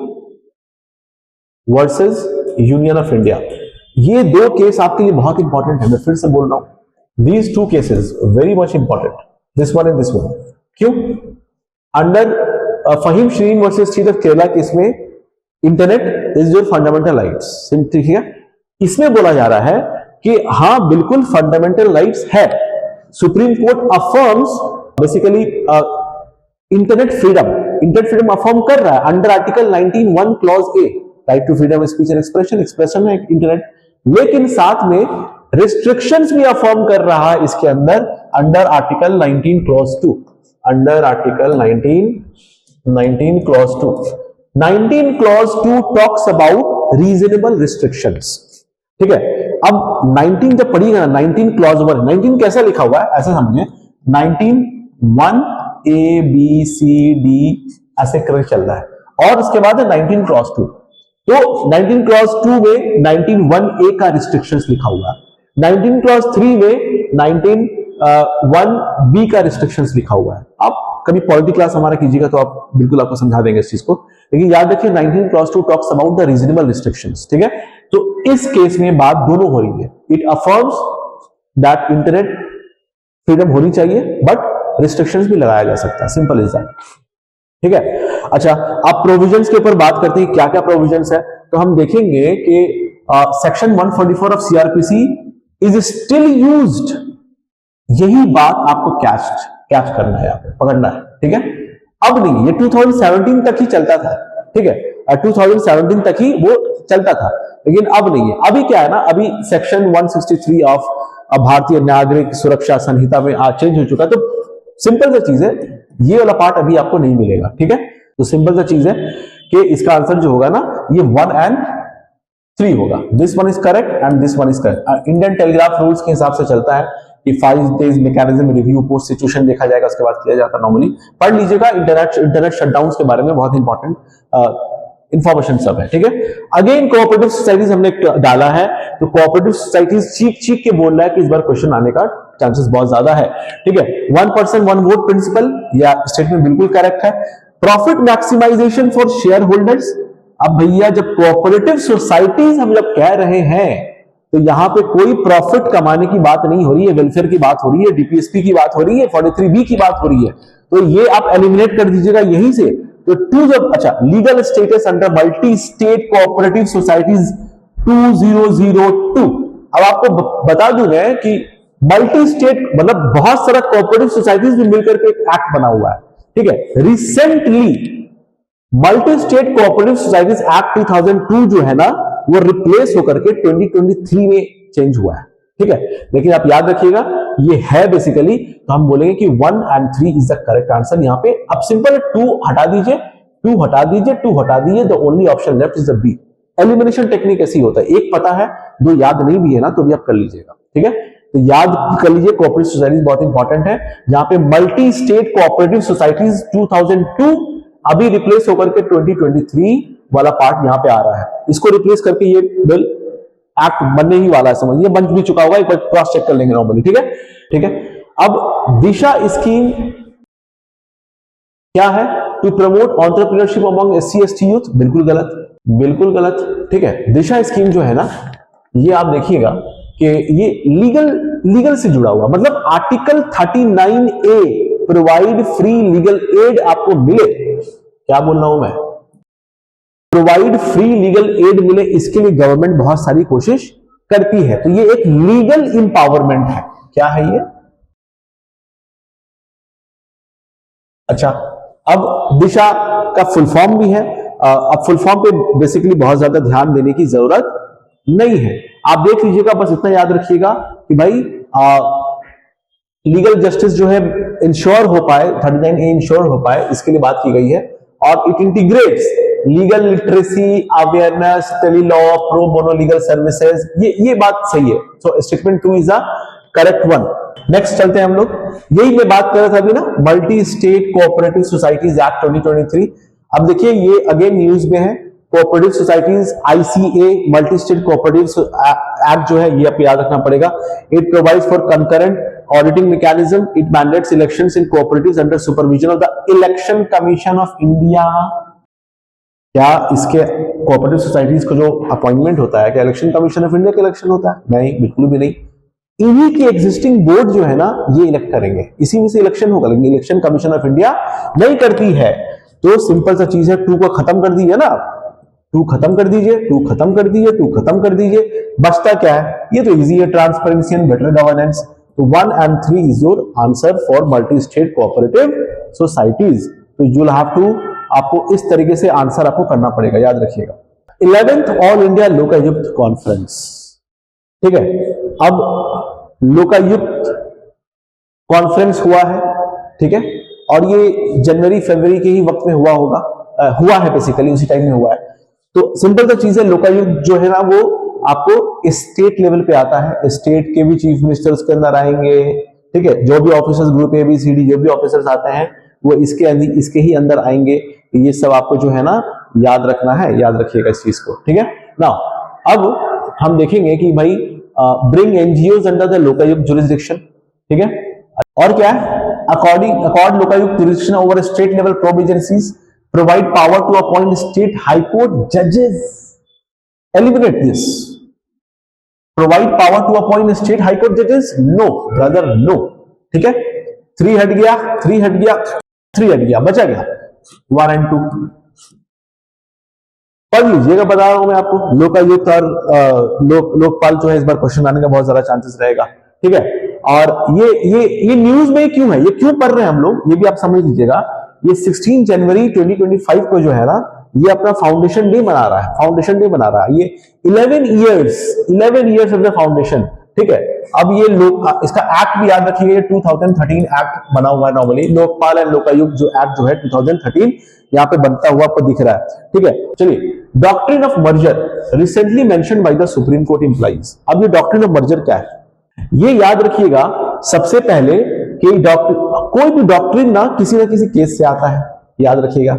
versus union of India. ये दो केस आपके लिए बहुत इंपॉर्टेंट है, मैं फिर से बोल रहा हूं, these two cases very much important, this one and this one. क्यों? Under Faheem Shirin versus state of Kerala case में internet is your fundamental rights, ठीक है। इसमें बोला जा रहा है कि हाँ बिल्कुल फंडामेंटल राइट्स है, supreme court affirms basically internet freedom affirm कर रहा है under article 19(1) clause A, right to freedom of speech and expression, expression है इंटरनेट, लेकिन साथ में रिस्ट्रिक्शंस भी अफर्म कर रहा है इसके अंदर under article 19 clause 2, under article 19 clause 2। 19 clause 2 talks about reasonable restrictions, ठीक है। अब 19 जब पढ़िएगा ना, 19 क्लॉज 1, 19 कैसा लिखा हुआ है ऐसा समझे, 19 1 A B C D ऐसे करके चल रहा है, और उसके बाद है 19 क्लॉज 2। तो 19 क्लॉज 2 में 19 1A का रिस्ट्रिक्शंस लिखा हुआ है, 19 क्लॉज 3 में 19 1B का रिस्ट्रिक्शंस लिखा हुआ है। आप कभी पॉलिटी क्लास हमारा कीजिएगा तो आप बिल्कुल आपको समझा देंगे इस चीज को, लेकिन याद रखिए 19 clause 2 talks about the reasonable restrictions, ठीक है। तो इस केस में बात दोनों हो रही है, it affirms that internet freedom होनी चाहिए बट रिस्ट्रिक्शंस भी लगाया जा सकता है, सिंपल इज दैट, ठीक है। अच्छा, आप प्रोविजंस के ऊपर बात करते हैं, क्या क्या प्रोविजंस है, तो हम देखेंगे कि section 144 of CrPC is still used, यही बात आपको कैच करना है, यहाँ पे पकड़ना है, ठीक है। अब नहीं, ये 2017 तक ही चलता था, ठीक है, 2017 तक ही वो चलता था, लेकिन अब नहीं है। अभी क्या है ना, अभी सेक्शन 163 ऑफ भारतीय नागरिक सुरक्षा संहिता में चेंज हो चुका है, तो सिंपल सा चीज है, ये वाला पार्ट अभी आपको नहीं मिलेगा, ठीक है। तो सिंपल सा चीज है कि इसका आंसर जो होगा ना, ये 1 and 3 होगा, this one is correct and this one is correct. Indian telegraph rules के हिसाब से चलता है कि 5 days mechanism review post situation देखा जाएगा, उसके बाद किया जाता है नॉर्मली। पढ़ लीजिएगा इंटरनेट शटडाउन के बारे में, बहुत इंपॉर्टेंट इंफॉर्मेशन सब है, ठीक है। अगेन कोऑपरेटिव सोसाइटीज हमने डाला है, तो कोऑपरेटिव सोसाइटीज चीख के बोल रहा है कि इस बार क्वेश्चन आने का चांसेस बहुत ज्यादा है, ठीक है। 1 person 1 vote प्रिंसिपल, या स्टेटमेंट बिल्कुल करेक्ट है। Profit maximisation for shareholders, अब भैया जब कोऑपरेटिव सोसाइटीज हम जब कह रहे हैं तो यहां पे कोई प्रॉफिट कमाने की बात नहीं हो रही है, वेलफेयर की बात हो रही है, डीपीएसपी की बात हो रही है, 43B की बात हो रही है, तो ये आप एलिमिनेट कर दीजिएगा यहीं से। तो 2 जब, अच्छा, legal status under multi state cooperative societies 2002, अब आपको बता दूं मैं कि मल्टी स्टेट मतलब बहुत सारा कोऑपरेटिव सोसाइटीज भी मिलकर के एक एक्ट बना हुआ है, ठीक है। Recently multi state cooperative societies act 2002 जो है ना, वो रिप्लेस होकर के 2023 में चेंज हुआ है, ठीक है। लेकिन आप याद रखिएगा ये है बेसिकली, तो हम बोलेंगे कि 1 and 3 is the correct answer. यहां पे अब सिंपल 2 हटा दीजिए, 2 हटा दीजिए, 2 हटा दीजिए, the only option left is the B. Elimination technique ऐसी होता है, एक पता है 2 याद नहीं भी है ना, तो भी आप कर लीजिएगा, ठीक है। तो याद कर लीजिए, कोऑपरेटिव सोसाइटीज बहुत इंपॉर्टेंट है। जहां पे मल्टी स्टेट कोऑपरेटिव सोसाइटीज 2002 अभी रिप्लेस होकर के 2023 वाला पार्ट यहां पे आ रहा है, इसको रिप्लेस करके ये बिल एक्ट बनने ही वाला है, समझिए बन भी चुका होगा, एक बार क्रॉस चेक कर लेंगे नॉर्मली, ठीक है, ठीक है। अब दिशा स्कीम क्या है, to promote entrepreneurship among SC ST youth, बिल्कुल गलत, बिल्कुल गलत, ठीक है। दिशा स्कीम जो है ना, ये आप देखिएगा कि ये लीगल से जुड़ा हुआ, मतलब article 39A provide free legal aid आपको मिले, क्या बोल रहा हूं मैं, प्रोवाइड फ्री लीगल एड मिले, इसके लिए गवर्नमेंट बहुत सारी कोशिश करती है, तो ये एक लीगल इंपावरमेंट है। क्या है ये? अच्छा, अब दिशा का फुल फॉर्म भी है, अब फुल फॉर्म पे बेसिकली बहुत ज्यादा ध्यान देने की जरूरत नहीं है, आप देख लीजिएगा, बस इतना याद रखिएगा कि भाई लीगल जस्टिस जो है इंश्योर हो पाए, 39A इंश्योर हो पाए, इसके लिए बात की गई है। और it integrates legal literacy, awareness, tele law, pro bono legal services, ये बात सही है। So statement 2 is the correct one. Next चलते हैं हम लोग, यही मैं बात कर रहा था अभी ना, multi state cooperative societies act 2023। अब देखिए ये अगेन न्यूज में है, cooperative societies ICA multi state cooperative act जो है, ये आपको याद रखना पड़ेगा। It provides for concurrent auditing mechanism, it mandates elections in cooperatives under supervision of the election commission of India. क्या इसके कोऑपरेटिव सोसाइटीज को जो अपॉइंटमेंट होता है, क्या इलेक्शन कमीशन ऑफ इंडिया का इलेक्शन होता है? नहीं, बिल्कुल भी नहीं। इन्हीं की एग्जिस्टिंग बोर्ड जो है ना, ये इलेक्ट करेंगे, इसी में से इलेक्शन होगा, लेकिन इलेक्शन कमीशन ऑफ इंडिया नहीं करती है। तो सिंपल सा चीज है, 2 को खत्म कर दीजिए ना, 2 खत्म कर दीजिए, 2 खत्म कर दीजिए, 2 खत्म कर दीजिए, बचता क्या है? ये तो इजी है, ट्रांसपेरेंसी एंड बेटर गवर्नेंस। तो 1 and 3 is your answer for multi state cooperative societies. तो यू विल हैव टू, आपको इस तरीके से आंसर आपको करना पड़ेगा, याद रखिएगा। 11th all India Lokayukta conference, ठीक है। अब लोकायुक्त कॉन्फ्रेंस हुआ है, ठीक है, और ये जनवरी फरवरी के ही वक्त में हुआ है, बेसिकली उसी टाइम में हुआ है। तो सिंपल सा चीज है, लोकायुक्त जो है ना वो आपको स्टेट लेवल पे आता है, स्टेट के भी चीफ मिनिस्टर्स के अंदर आएंगे, ठीक है, जो भी ऑफिसर्स ग्रुप ABCD जो भी ऑफिसर्स आते हैं वो इसके ही अंदर आएंगे। ये सब आपको जो है ना याद रखना है, याद रखिएगा इस चीज को, ठीक है ना। अब हम देखेंगे कि भाई bring NGOs under the Lokayukta jurisdiction, ठीक है, और क्या है, accord Lokayukta jurisdiction over state level probe agencies, provide power to appoint state high court जजेस, eliminate this, provide power to appoint state high court जजेस, नो ब्रदर नो, ठीक है। 3 हट गया, 3 हट गया, 3 हट गया, बचा गया 1 and 2। पढ़ लीजिएगा, बता रहा हूं मैं आपको, लोकायुक्त और लोकपाल जो है इस बार क्वेश्चन आने का बहुत ज्यादा चांसेस रहेगा, ठीक है। और ये न्यूज में क्यों है, ये क्यों पढ़ रहे हैं हम लोग, ये भी आप समझ लीजिएगा। ये 16 जनवरी 2025 को जो है ना, ये अपना फाउंडेशन डे मना रहा है, फाउंडेशन डे मना रहा है। ये 11 इयर्स ऑफ द फाउंडेशन, ठीक है। अब ये लोग, इसका एक्ट भी याद रखिए, 2013 एक्ट बना हुआ है नॉर्मली, लोकपाल एंड लोकायुक्त जो एक्ट जो है 2013 यहाँ पे बनता हुआ आपको दिख रहा है, ठीक है। चलिए, doctrine of merger recently mentioned by the supreme court implies. अब ये डॉक्ट्रिन ऑफ मर्जर क्या है, ये याद रखिएगा सबसे पहले कि कोई भी डॉक्ट्रिन ना किसी केस से आता है, याद रखिएगा।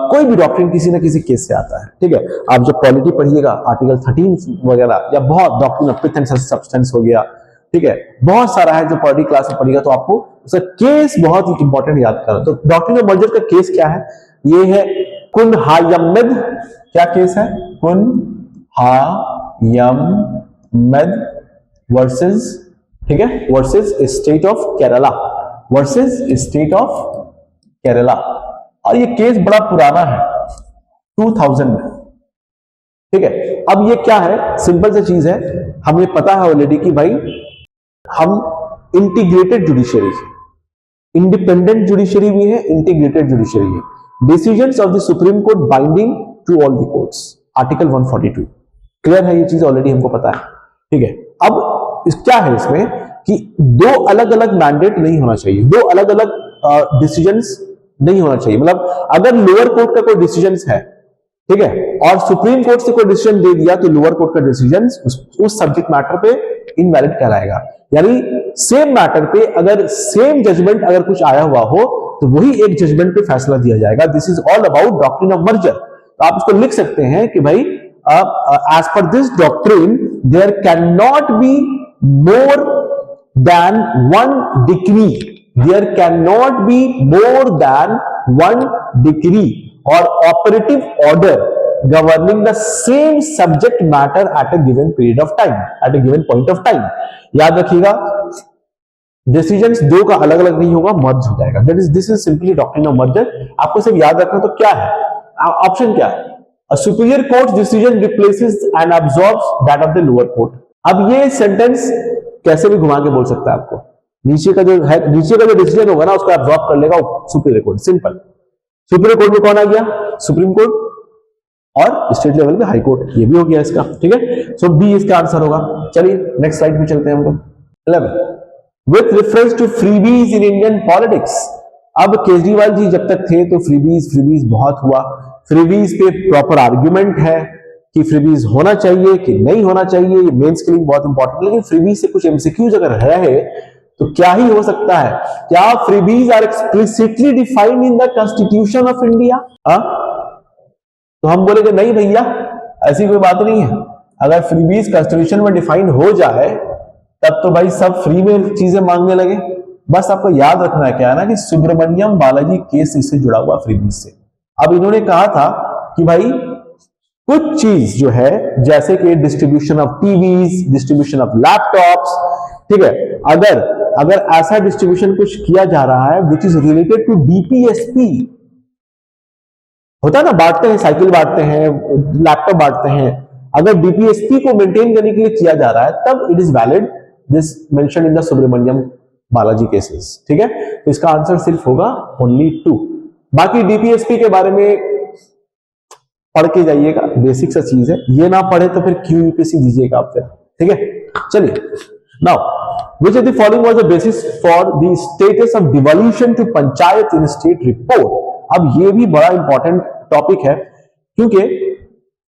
कोई भी डॉक्ट्रिन किसी ना किसी केस से आता है, ठीक है। आप जब पॉलिटी पढ़िएगा, आर्टिकल 13 वगैरह, या बहुत doctrine of pith and substance हो गया, ठीक है, बहुत सारा है जो पॉलिटी क्लास में पढ़िएगा, तो आपको उसका केस बहुत ही इंपॉर्टेंट याद करना। तो डॉक्ट्रिन ऑफ मर्जर का केस क्या है, ये है कुनहायम्मेद, क्या केस है, कुनहायम्मेद वर्सेस, ठीक है, versus state of Kerala, versus state of Kerala. और ये केस बड़ा पुराना है, 2000 में, ठीक है। अब ये क्या है, सिंपल सी चीज है, हमें पता है ऑलरेडी कि भाई हम इंटीग्रेटेड जुडिशरी है, इंडिपेंडेंट जुडिशरी भी है, इंटीग्रेटेड जुडिशरी है। Decisions of the supreme court binding to all the courts, article 142, clear है, ये चीज ऑलरेडी हमको पता है, ठीक है। अब क्या है इसमें कि 2 अलग अलग मैंडेट नहीं होना चाहिए, 2 अलग अलग डिसीजंस नहीं होना चाहिए। मतलब अगर लोअर कोर्ट का कोई डिसीजन है, ठीक है, और सुप्रीम कोर्ट से कोई डिसीजन दे दिया, तो लोअर कोर्ट का डिसीजन उस सब्जेक्ट मैटर पे इनवैलिड कहलाएगा। यानी सेम मैटर पे अगर सेम जजमेंट अगर कुछ आया हुआ हो, तो वही एक जजमेंट पे फैसला दिया जाएगा। This is all about doctrine of merger. तो आप इसको लिख सकते हैं कि भाई as per this doctrine there can not be more than 1 decree, there cannot be more than 1 decree or operative order governing the same subject matter at a given period of time, at a given point of time। याद रखिएगा, decisions 2 का अलग अलग नहीं होगा, मर्ज हो जाएगा। This is simply doctrine of merger. आपको सिर्फ याद रखना, तो क्या है ऑप्शन, क्या है, a superior court decision replaces and absorbs that of the lower court। अब ये सेंटेंस कैसे भी घुमा के बोल सकता है आपको, नीचे का जो डिसीजन होगा ना, उसको एब्जॉर्ब कर लेगा supreme court, simple. Supreme court में कौन आ गया, सुप्रीम कोर्ट, और स्टेट लेवल पे हाई कोर्ट, ये भी हो गया इसका, ठीक है। सो बी इसका आंसर होगा। चलिए नेक्स्ट स्लाइड पे चलते हैं हम लोग। 11 with reference to freebies in Indian politics. अब केजरीवाल जी जब तक थे तो फ्रीबीज बहुत हुआ, फ्रीबीज पे प्रॉपर आर्ग्यूमेंट है कि फ्रीबीज होना चाहिए कि नहीं होना चाहिए, ये मेंस के लिए बहुत इंपॉर्टेंट। लेकिन फ्रीबीज से कुछ एमसीक्यूज अगर रहे तो क्या ही हो सकता है, क्या freebies are explicitly defined in the constitution of India? तो हम बोलेंगे नहीं भैया, ऐसी कोई बात नहीं है। अगर फ्रीबीज कॉन्स्टिट्यूशन में डिफाइन हो जाए तब तो भाई सब फ्री में चीजें मांगने लगे। बस आपको याद रखना है क्या है ना, कि सुब्रमण्यम बालाजी केस इससे जुड़ा हुआ फ्रीबीज से। अब इन्होंने कहा था कि भाई कुछ चीज जो है जैसे कि distribution of TVs, distribution of laptops, ठीक है, अगर ऐसा डिस्ट्रीब्यूशन कुछ किया जा रहा है which is related to DPSP, होता है ना, बांटते हैं, साइकिल बांटते हैं, लैपटॉप बांटते हैं, अगर डीपीएसपी को मेंटेन करने के लिए किया जा रहा है तब it is valid, this mention in the Subramaniam Balaji cases, ठीक है। तो इसका आंसर सिर्फ होगा ओनली 2। बाकी डीपीएसपी के बारे में पढ़ के जाइएगा, बेसिक सा चीज है, ये ना पढ़े तो फिर क्यों यूपीएससी दीजिएगा आप फिर, ठीक है। चलिए, now which of the following was the basis for the status of devolution to panchayat in state report. अब ये भी बड़ा इंपॉर्टेंट टॉपिक है, क्योंकि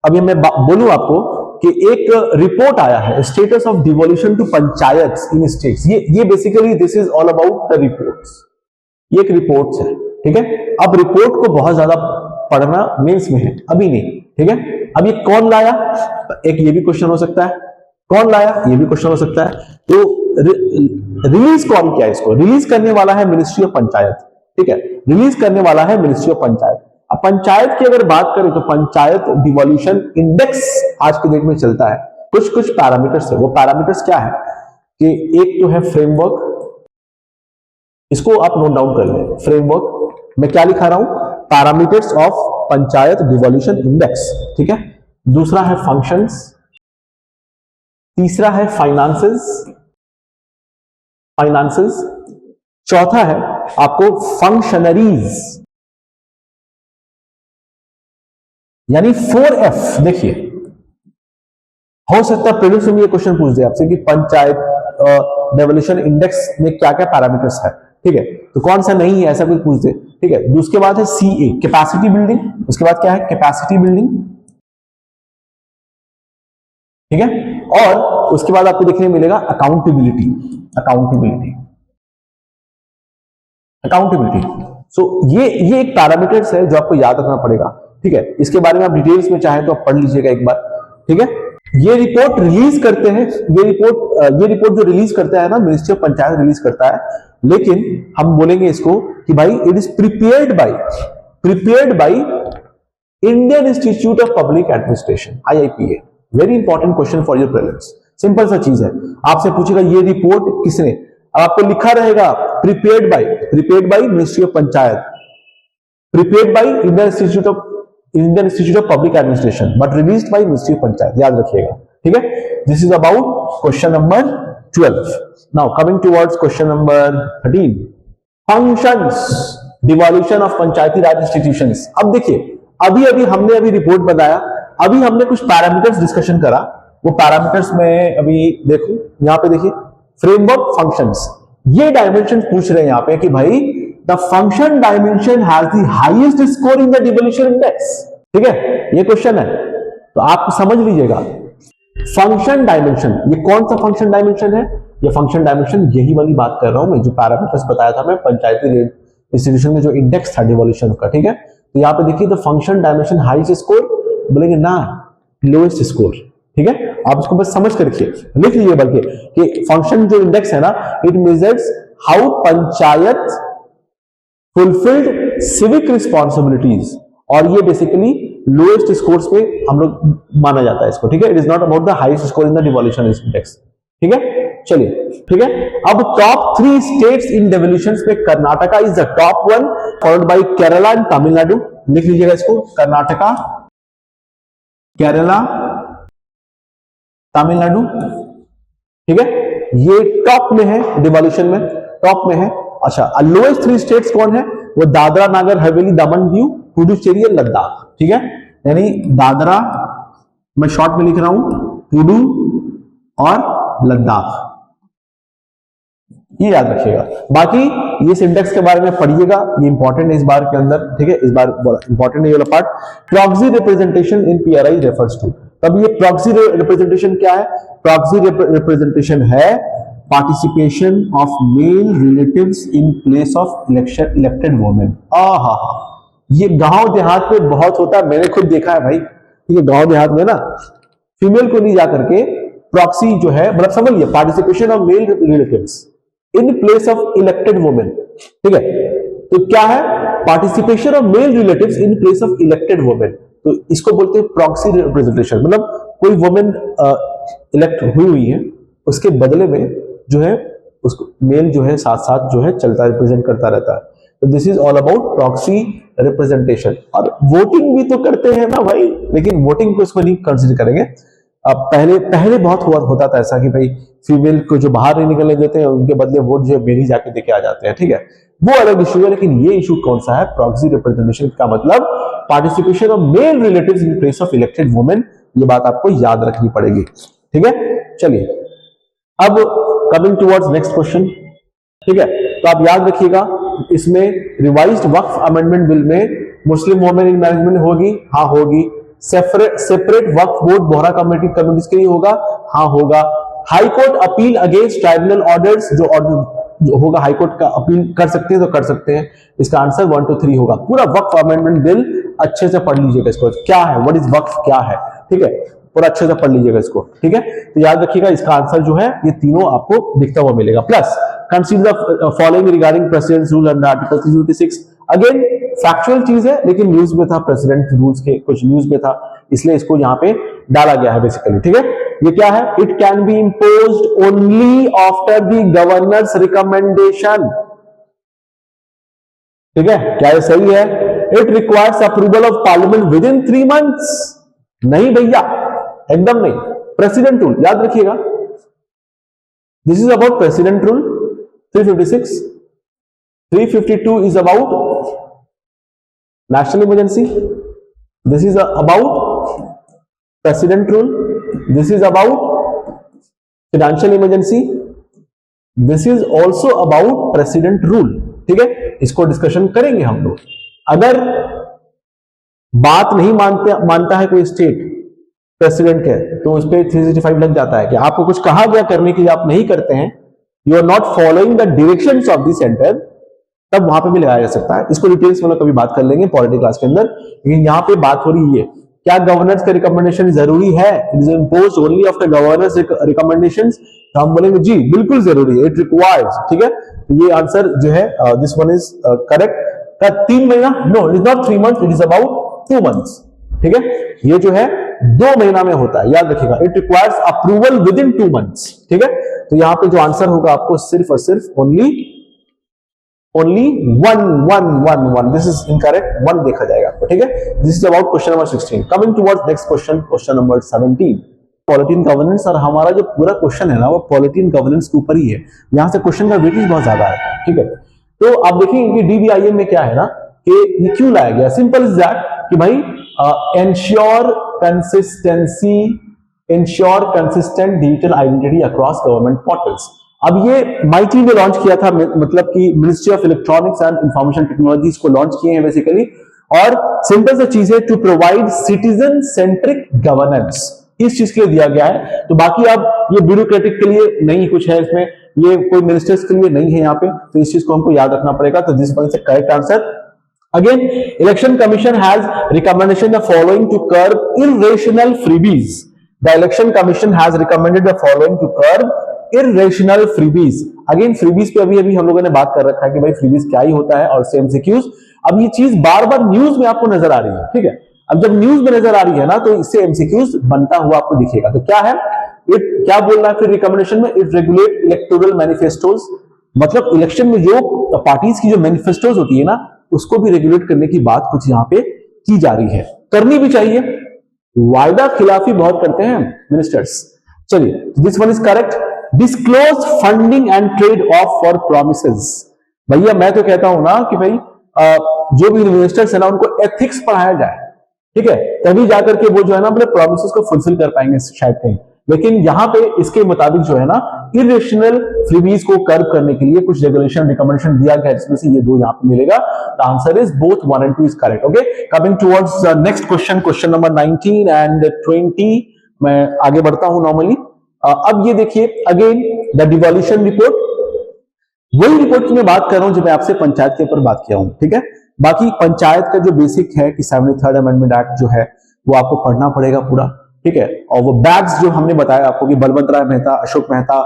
अभी मैं बोलूं आपको कि एक रिपोर्ट आया है status of devolution to panchayat in states, ये basically this is all about the reports, ये एक रिपोर्ट्स है, ठीक है। अब रिपोर्ट को बहुत ज्यादा पढ़ना मेंस में है, अभी नहीं, ठीक है। अब ये कौन लाया, एक ये भी क्वेश्चन हो सकता है, कौन लाया ये भी क्वेश्चन हो सकता है। तो रिलीज कौन किया, इसको रिलीज करने वाला है मिनिस्ट्री ऑफ पंचायत, ठीक है, रिलीज करने वाला है मिनिस्ट्री ऑफ पंचायत। अब पंचायत की अगर बात करें तो पंचायत डिवोल्यूशन इंडेक्स आज के डेट में चलता है, कुछ पैरामीटर्स है, वो पैरामीटर्स क्या है कि एक तो है फ्रेमवर्क, इसको आप नोट डाउन कर लें, फ्रेमवर्क मैं क्या लिखा रहा हूं, parameters of panchayat devolution index, ठीक है। दूसरा है फंक्शंस, तीसरा है फाइनेंसेस, चौथा है आपको फंक्शनरीज, यानी 4F। देखिए, हो सकता है प्रीलिम्स में ये क्वेश्चन पूछ दे आपसे कि पंचायत डिवोल्यूशन इंडेक्स में क्या क्या पैरामीटर्स है, ठीक है, तो कौन सा नहीं है ऐसा कुछ पूछ दे, ठीक है। उसके बाद है CA कैपेसिटी बिल्डिंग, उसके बाद क्या है कैपेसिटी बिल्डिंग, ठीक है, और उसके बाद आपको देखने मिलेगा अकाउंटेबिलिटी। सो ये एक पैरामीटर्स है जो आपको याद रखना पड़ेगा, ठीक है। इसके बारे में आप डिटेल्स में चाहें तो आप पढ़ लीजिएगा एक बार, ठीक है। ये रिपोर्ट रिलीज करते हैं, ये रिपोर्ट जो रिलीज करता है ना मिनिस्ट्री ऑफ पंचायत रिलीज करता है, लेकिन हम बोलेंगे इसको कि भाई it is prepared by Indian institute of public administration, IIPA। Very important question for your prelims, simple सा चीज है, आपसे पूछेगा ये रिपोर्ट किसने, अब आपको लिखा रहेगा prepared by ministry of panchayat, prepared by Indian institute of public administration but released by ministry of panchayat, याद रखिएगा, ठीक है। This is about question number 12। Now coming towards question number 13, functions devolution of Panchayati Raj institutions. अब देखिए, अभी हमने report बताया, अभी हमने कुछ पैरामीटर्स डिस्कशन करा, वो पैरामीटर्स में अभी देखो, यहां पे देखिए फ्रेमवर्क फंक्शंस, ये डायमेंशन पूछ रहे हैं यहां पे कि भाई the function dimension has the highest score in the devolution index, ठीक है, ये क्वेश्चन है, तो आप समझ लीजिएगा। फंक्शन डायमेंशन, ये कौन सा फंक्शन डायमेंशन है, ये फंक्शन डायमेंशन यही वाली बात कर रहा हूं मैं, जो पैरामीटर्स बताया था मैं पंचायती इंस्टीट्यूशन में जो इंडेक्स था डिवोल्यूशन का, ठीक है। तो यहां पे देखिए the function dimension highest score, बोलेंगे ना लोएस्ट स्कोर, ठीक है। आप इसको बस समझ कर रखिए, लिख लीजिए बल्कि कि फंक्शन जो इंडेक्स है ना, it measures how panchayat fulfilled civic responsibilities, और ये बेसिकली लोएस्ट स्कोर्स पे हम लोग माना जाता है इसको, ठीक है। It is not about the highest score in the devolution index, ठीक है। चलिए, ठीक है। अब टॉप 3 स्टेट्स इन डिवोल्यूशन में Karnataka is the top 1 followed by Kerala and Tamil Nadu, लिख लीजिएगा इसको, कर्नाटका, केरला, तमिलनाडु, ठीक है, ये टॉप में है डिवोल्यूशन में, टॉप में है। अच्छा, लोएस्ट 3 स्टेट्स कौन है, वो दादरा नागर हवेली दमन दीव पुडुचेरी और लद्दाख, ठीक है, यानी दादरा, मैं शॉर्ट में लिख रहा हूं, पुडु और लद्दाख, ये याद रखिएगा। बाकी ये इंडेक्स के बारे में पढ़िएगा, ये इंपॉर्टेंट है इस बार के अंदर, ठीक है, इस बार इंपॉर्टेंट है ये वाला part. Proxy representation in PRI refers to, तब ये प्रॉक्सी रिप्रेजेंटेशन क्या है, प्रॉक्सी रिप्रेजेंटेशन है participation of male relatives in place of elected women. ये गांव देहात में बहुत होता है, मैंने खुद देखा है भाई, ठीक है, गांव देहात में ना फीमेल को नहीं जाकर के प्रॉक्सी जो है, मतलब समझिए participation of male relatives in place of elected women, ठीक है। तो क्या है, participation of male relatives in place of elected women, तो इसको बोलते हैं प्रॉक्सी रिप्रेजेंटेशन, मतलब कोई वुमेन इलेक्ट हुई है, उसके बदले में जो है उसको मेल जो है साथ साथ जो है चलता रिप्रेजेंट करता रहता है। तो this is all about proxy representation. और वोटिंग भी तो करते हैं ना भाई, लेकिन वोटिंग को इसको नहीं कंसिडर करेंगे। पहले पहले बहुत होता था ऐसा कि भाई फीमेल को जो बाहर नहीं निकलने देते हैं, उनके बदले वोट जो है मेल ही जाके देके आ जाते हैं, ठीक है, वो अलग इशू है। लेकिन ये इशू कौन सा है, प्रॉक्सी रिप्रेजेंटेशन का मतलब participation of male relatives in place of elected women. ये बात आपको याद रखनी पड़ेगी, ठीक है। चलिए अब कमिंग टुवर्ड्स नेक्स्ट क्वेश्चन, ठीक है। तो आप याद रखिएगा, इसमें रिवाइज्ड वक्फ अमेंडमेंट बिल में मुस्लिम वुमेन इन मैनेजमेंट होगी, हाँ होगी। सेपरेट वक्फ बोर्ड बोहरा कम्युनिटीज के लिए होगा, हाँ होगा। High court appeal against tribunal orders, जो ऑर्डर जो होगा हाई कोर्ट का अपील कर सकते हैं तो कर सकते हैं। इसका आंसर 1 2 3 होगा। पूरा वक्फ अमेंडमेंट बिल अच्छे से पढ़ लीजिएगा इसको, क्या है, व्हाट इज वक्फ क्या है, ठीक है, पूरा अच्छे से पढ़ लीजिएगा इसको, ठीक है। तो याद रखिएगा इसका आंसर जो है ये तीनों आपको दिखता हुआ मिलेगा। Plus consider the following regarding president rule under article 356। Again factual चीज है, लेकिन न्यूज में था, प्रेसिडेंट रूल्स के कुछ न्यूज में था, इसलिए इसको यहां पे डाला गया है बेसिकली, ठीक है। ये क्या है, it can be imposed only after the governors recommendation, ठीक है, क्या ये सही है। It requires approval of parliament with in 3 months, नहीं भैया एकदम नहीं। प्रेसिडेंट रूल याद रखिएगा, this is about president rule 356। 352 is about national emergency. This is about president rule. This is about financial emergency. This is also about president rule, ठीक है। इसको discussion करेंगे हम लोग। अगर बात नहीं मानता है कोई स्टेट प्रेसिडेंट के, तो उस पर 365 लग जाता है कि आपको कुछ कहा गया करने के लिए आप नहीं करते हैं, you are not following the directions of the centre, तब वहां पे भी लगाया जा सकता है। इसको डिटेल्स में कभी बात कर लेंगे पॉलिटी क्लास के अंदर। लेकिन यहां पे बात हो रही है, क्या गवर्नर्स का रिकमेंडेशन जरूरी है, it is imposed only after governors recommendations, तो हम बोलेंगे जी बिल्कुल जरूरी है, इट रिक्वायर्स, ठीक है। तो ये आंसर जो है दिस वन इज करेक्ट। का 3 महीना, no it is not 3 months, it is about 2 months, ठीक है। ये जो है 2 महीना में होता है, याद रखिएगा। It requires approval with in 2 months, ठीक है। तो यहां पे जो आंसर होगा आपको सिर्फ और सिर्फ only one, this is incorrect, 1 देखा जाएगा आपको, ठीक है। This is about question number 16। Coming towards next question, question number 17, political governance. और हमारा जो पूरा क्वेश्चन है ना वो पॉलिटिकल गवर्नेंस के ऊपर ही है, यहां से क्वेश्चन का वेटेज बहुत ज्यादा है, ठीक है। तो आप देखेंगे कि DBIM में क्या है ना, कि ये क्यों लाया गया, सिंपल इज दैट कि भाई ensure consistent digital identity across government portals. अब ये MeitY ने लॉन्च किया था, मतलब कि ministry of electronics and information technology को लॉन्च किए हैं बेसिकली। और सिंपल सा चीज है, to provide citizen centric governance, इस चीज के लिए दिया गया है। तो बाकी अब ये ब्यूरोक्रेटिक के लिए नहीं कुछ है इसमें, ये कोई मिनिस्टर्स के लिए नहीं है यहाँ पे, तो इस चीज को हमको याद रखना पड़ेगा। तो this one is correct answer. Again, Election Commission has recommendation the following to curb irrational freebies. The Election Commission has recommended the following to curb irrational freebies. Again, freebies पे अभी हम लोगों ने बात कर रखा है कि भाई freebies क्या ही होता है, और MCQs। अब ये चीज बार बार न्यूज में आपको नजर आ रही है, ठीक है। अब जब न्यूज में नजर आ रही है ना, तो इससे MCQs बनता हुआ आपको दिखेगा। तो क्या है, इट क्या बोल रहा है फिर रिकमेंडेशन में, इट रेगुलेट इलेक्टोरल मैनिफेस्टोज, मतलब इलेक्शन में जो पार्टीज की जो मैनिफेस्टोज होती है ना, उसको भी रेगुलेट करने की बात कुछ यहां पे की जा रही है, करनी भी चाहिए। वायदा खिलाफी बहुत करते हैं मिनिस्टर्स। चलिए, this one is correct. Disclose funding and trade off for promises. भैया मैं तो कहता हूं ना कि भाई जो भी मिनिस्टर्स है ना, उनको एथिक्स पढ़ाया जाए, ठीक है, तभी जाकर के वो जो है ना अपने प्रॉमिसेस को फुलफिल कर पाएंगे शायद कहीं। लेकिन यहां पे इसके मुताबिक जो है ना, इरेशनल फ्रीबीज को कर्व करने के लिए कुछ रेगुलेशन रिकमेंडेशन दिया गया, जिसमें से ये 2 यहां पे मिलेगा। The answer is both 1 and 2 is correct. Okay, coming towards next question, question number 19 and 20। मैं आगे बढ़ता हूं नॉर्मली। अब ये देखिए, अगेन द डिवॉल्यूशन रिपोर्ट, वही रिपोर्ट की मैं बात कर रहा हूं जब मैं आपसे पंचायत के ऊपर बात किया हूं, ठीक है। बाकी पंचायत का जो बेसिक है कि 73rd अमेंडमेंट एक्ट जो है वो आपको पढ़ना पड़ेगा पूरा, ठीक है। और वो बैग्स जो हमने बताया आपको कि बलवंत राय मेहता, अशोक मेहता,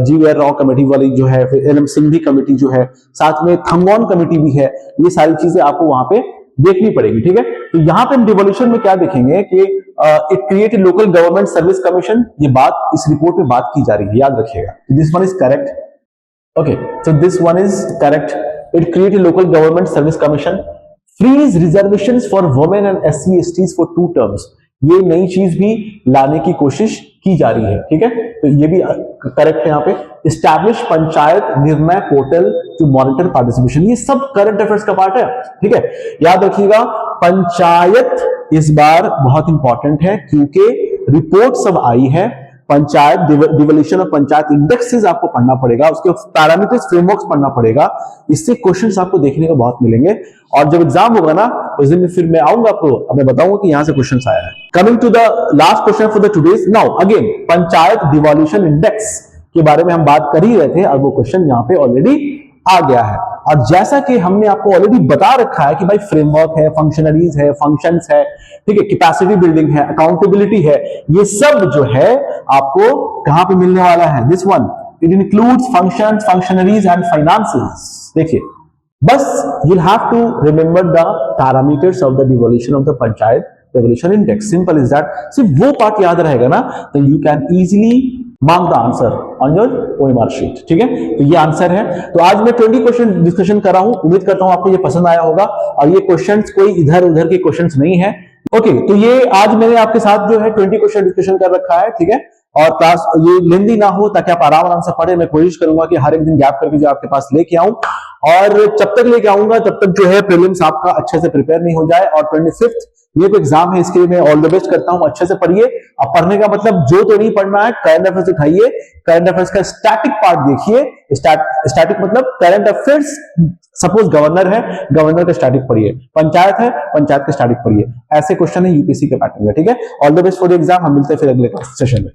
GVR राव कमेटी वाली जो है, फिर LM सिंघवी कमेटी जो है, साथ में थंगौन कमेटी भी है, ये सारी चीजें आपको वहां पे देखनी पड़ेगी, ठीक है। तो यहाँ पे हम डिवोल्यूशन में क्या देखेंगे कि it create local government service commission, ये बात इस रिपोर्ट में बात की जा रही है, याद रखिएगा। This one is correct, okay, so this one is correct. It create a local government service commission, freeze reservations for women and SC/STs for 2 terms. ये नई चीज भी लाने की कोशिश की जा रही है, ठीक है। तो ये भी करेक्ट है यहाँ पे। इस्टेब्लिश पंचायत निर्णय पोर्टल टू मॉनिटर पार्टिसिपेशन, ये सब करंट अफेयर्स का पार्ट है, ठीक है। याद रखिएगा पैंचायत इस बार बहुत इंपॉर्टेंट है क्योंकि रिपोर्ट सब आई है। Panchayat devolution of panchayat indexes आपको पढ़ना पड़ेगा, उसके पैरामीटर्स फ्रेमवर्क्स पढ़ना पड़ेगा, इससे क्वेश्चंस आपको देखने को बहुत मिलेंगे। और जब एग्जाम होगा ना उस दिन फिर मैं आऊंगा आपको, मैं बताऊंगा कि यहां से क्वेश्चंस आया है। Coming to the last question for the today's, now again panchayat devolution index के बारे में हम बात कर ही रहे थे और वो क्वेश्चन यहाँ पे ऑलरेडी आ गया है। और जैसा कि हमने आपको ऑलरेडी बता रखा है कि भाई फ्रेमवर्क है, फंक्शनरीज है, फंक्शंस है, ठीक है, कैपेसिटी बिल्डिंग है, अकाउंटेबिलिटी है, ये सब जो है आपको कहां पे मिलने वाला है। This one it includes functions, functionaries and finances. देखिए बस you have to remember the parameters of the devolution of the panchayat devolution index, simple is that. सिर्फ वो पार्ट याद रहेगा ना तो you can easily mark the answer on your OMR sheet, ठीक है। तो ये आंसर है। तो आज मैं 20 क्वेश्चन डिस्कशन कर रहा हूं, उम्मीद करता हूं आपको ये पसंद आया होगा। और ये क्वेश्चंस कोई इधर उधर के क्वेश्चंस नहीं है, ओके। तो ये आज मैंने आपके साथ जो है 20 क्वेश्चन डिस्कशन कर रखा है, ठीक है। और क्लास ये लेंदी ना हो ताकि आप आराम से पढ़े। मैं कोशिश करूंगा कि हर एक दिन गैप करके जो आपके पास लेके आऊं, और जब तक लेके आऊंगा तब तक जो है प्रीलिम्स आपका अच्छे से प्रिपेयर नहीं हो जाए। और 25th ये कोई एग्जाम है, इसके लिए मैं ऑल द बेस्ट करता हूं। अच्छे से पढ़िए। अब पढ़ने का मतलब जो तो नहीं पढ़ना है, करंट अफेयर्स उठाइए, करंट अफेयर्स का स्टैटिक पार्ट देखिए। स्टैटिक मतलब करंट अफेयर्स, सपोज गवर्नर है, गवर्नर का स्टैटिक पढ़िए, पंचायत है, पंचायत का स्टैटिक पढ़िए। ऐसे क्वेश्चन है यूपीएससी के पैटर्न में, ठीक है। All the best for the exam. हम मिलते हैं फिर अगले सेशन में।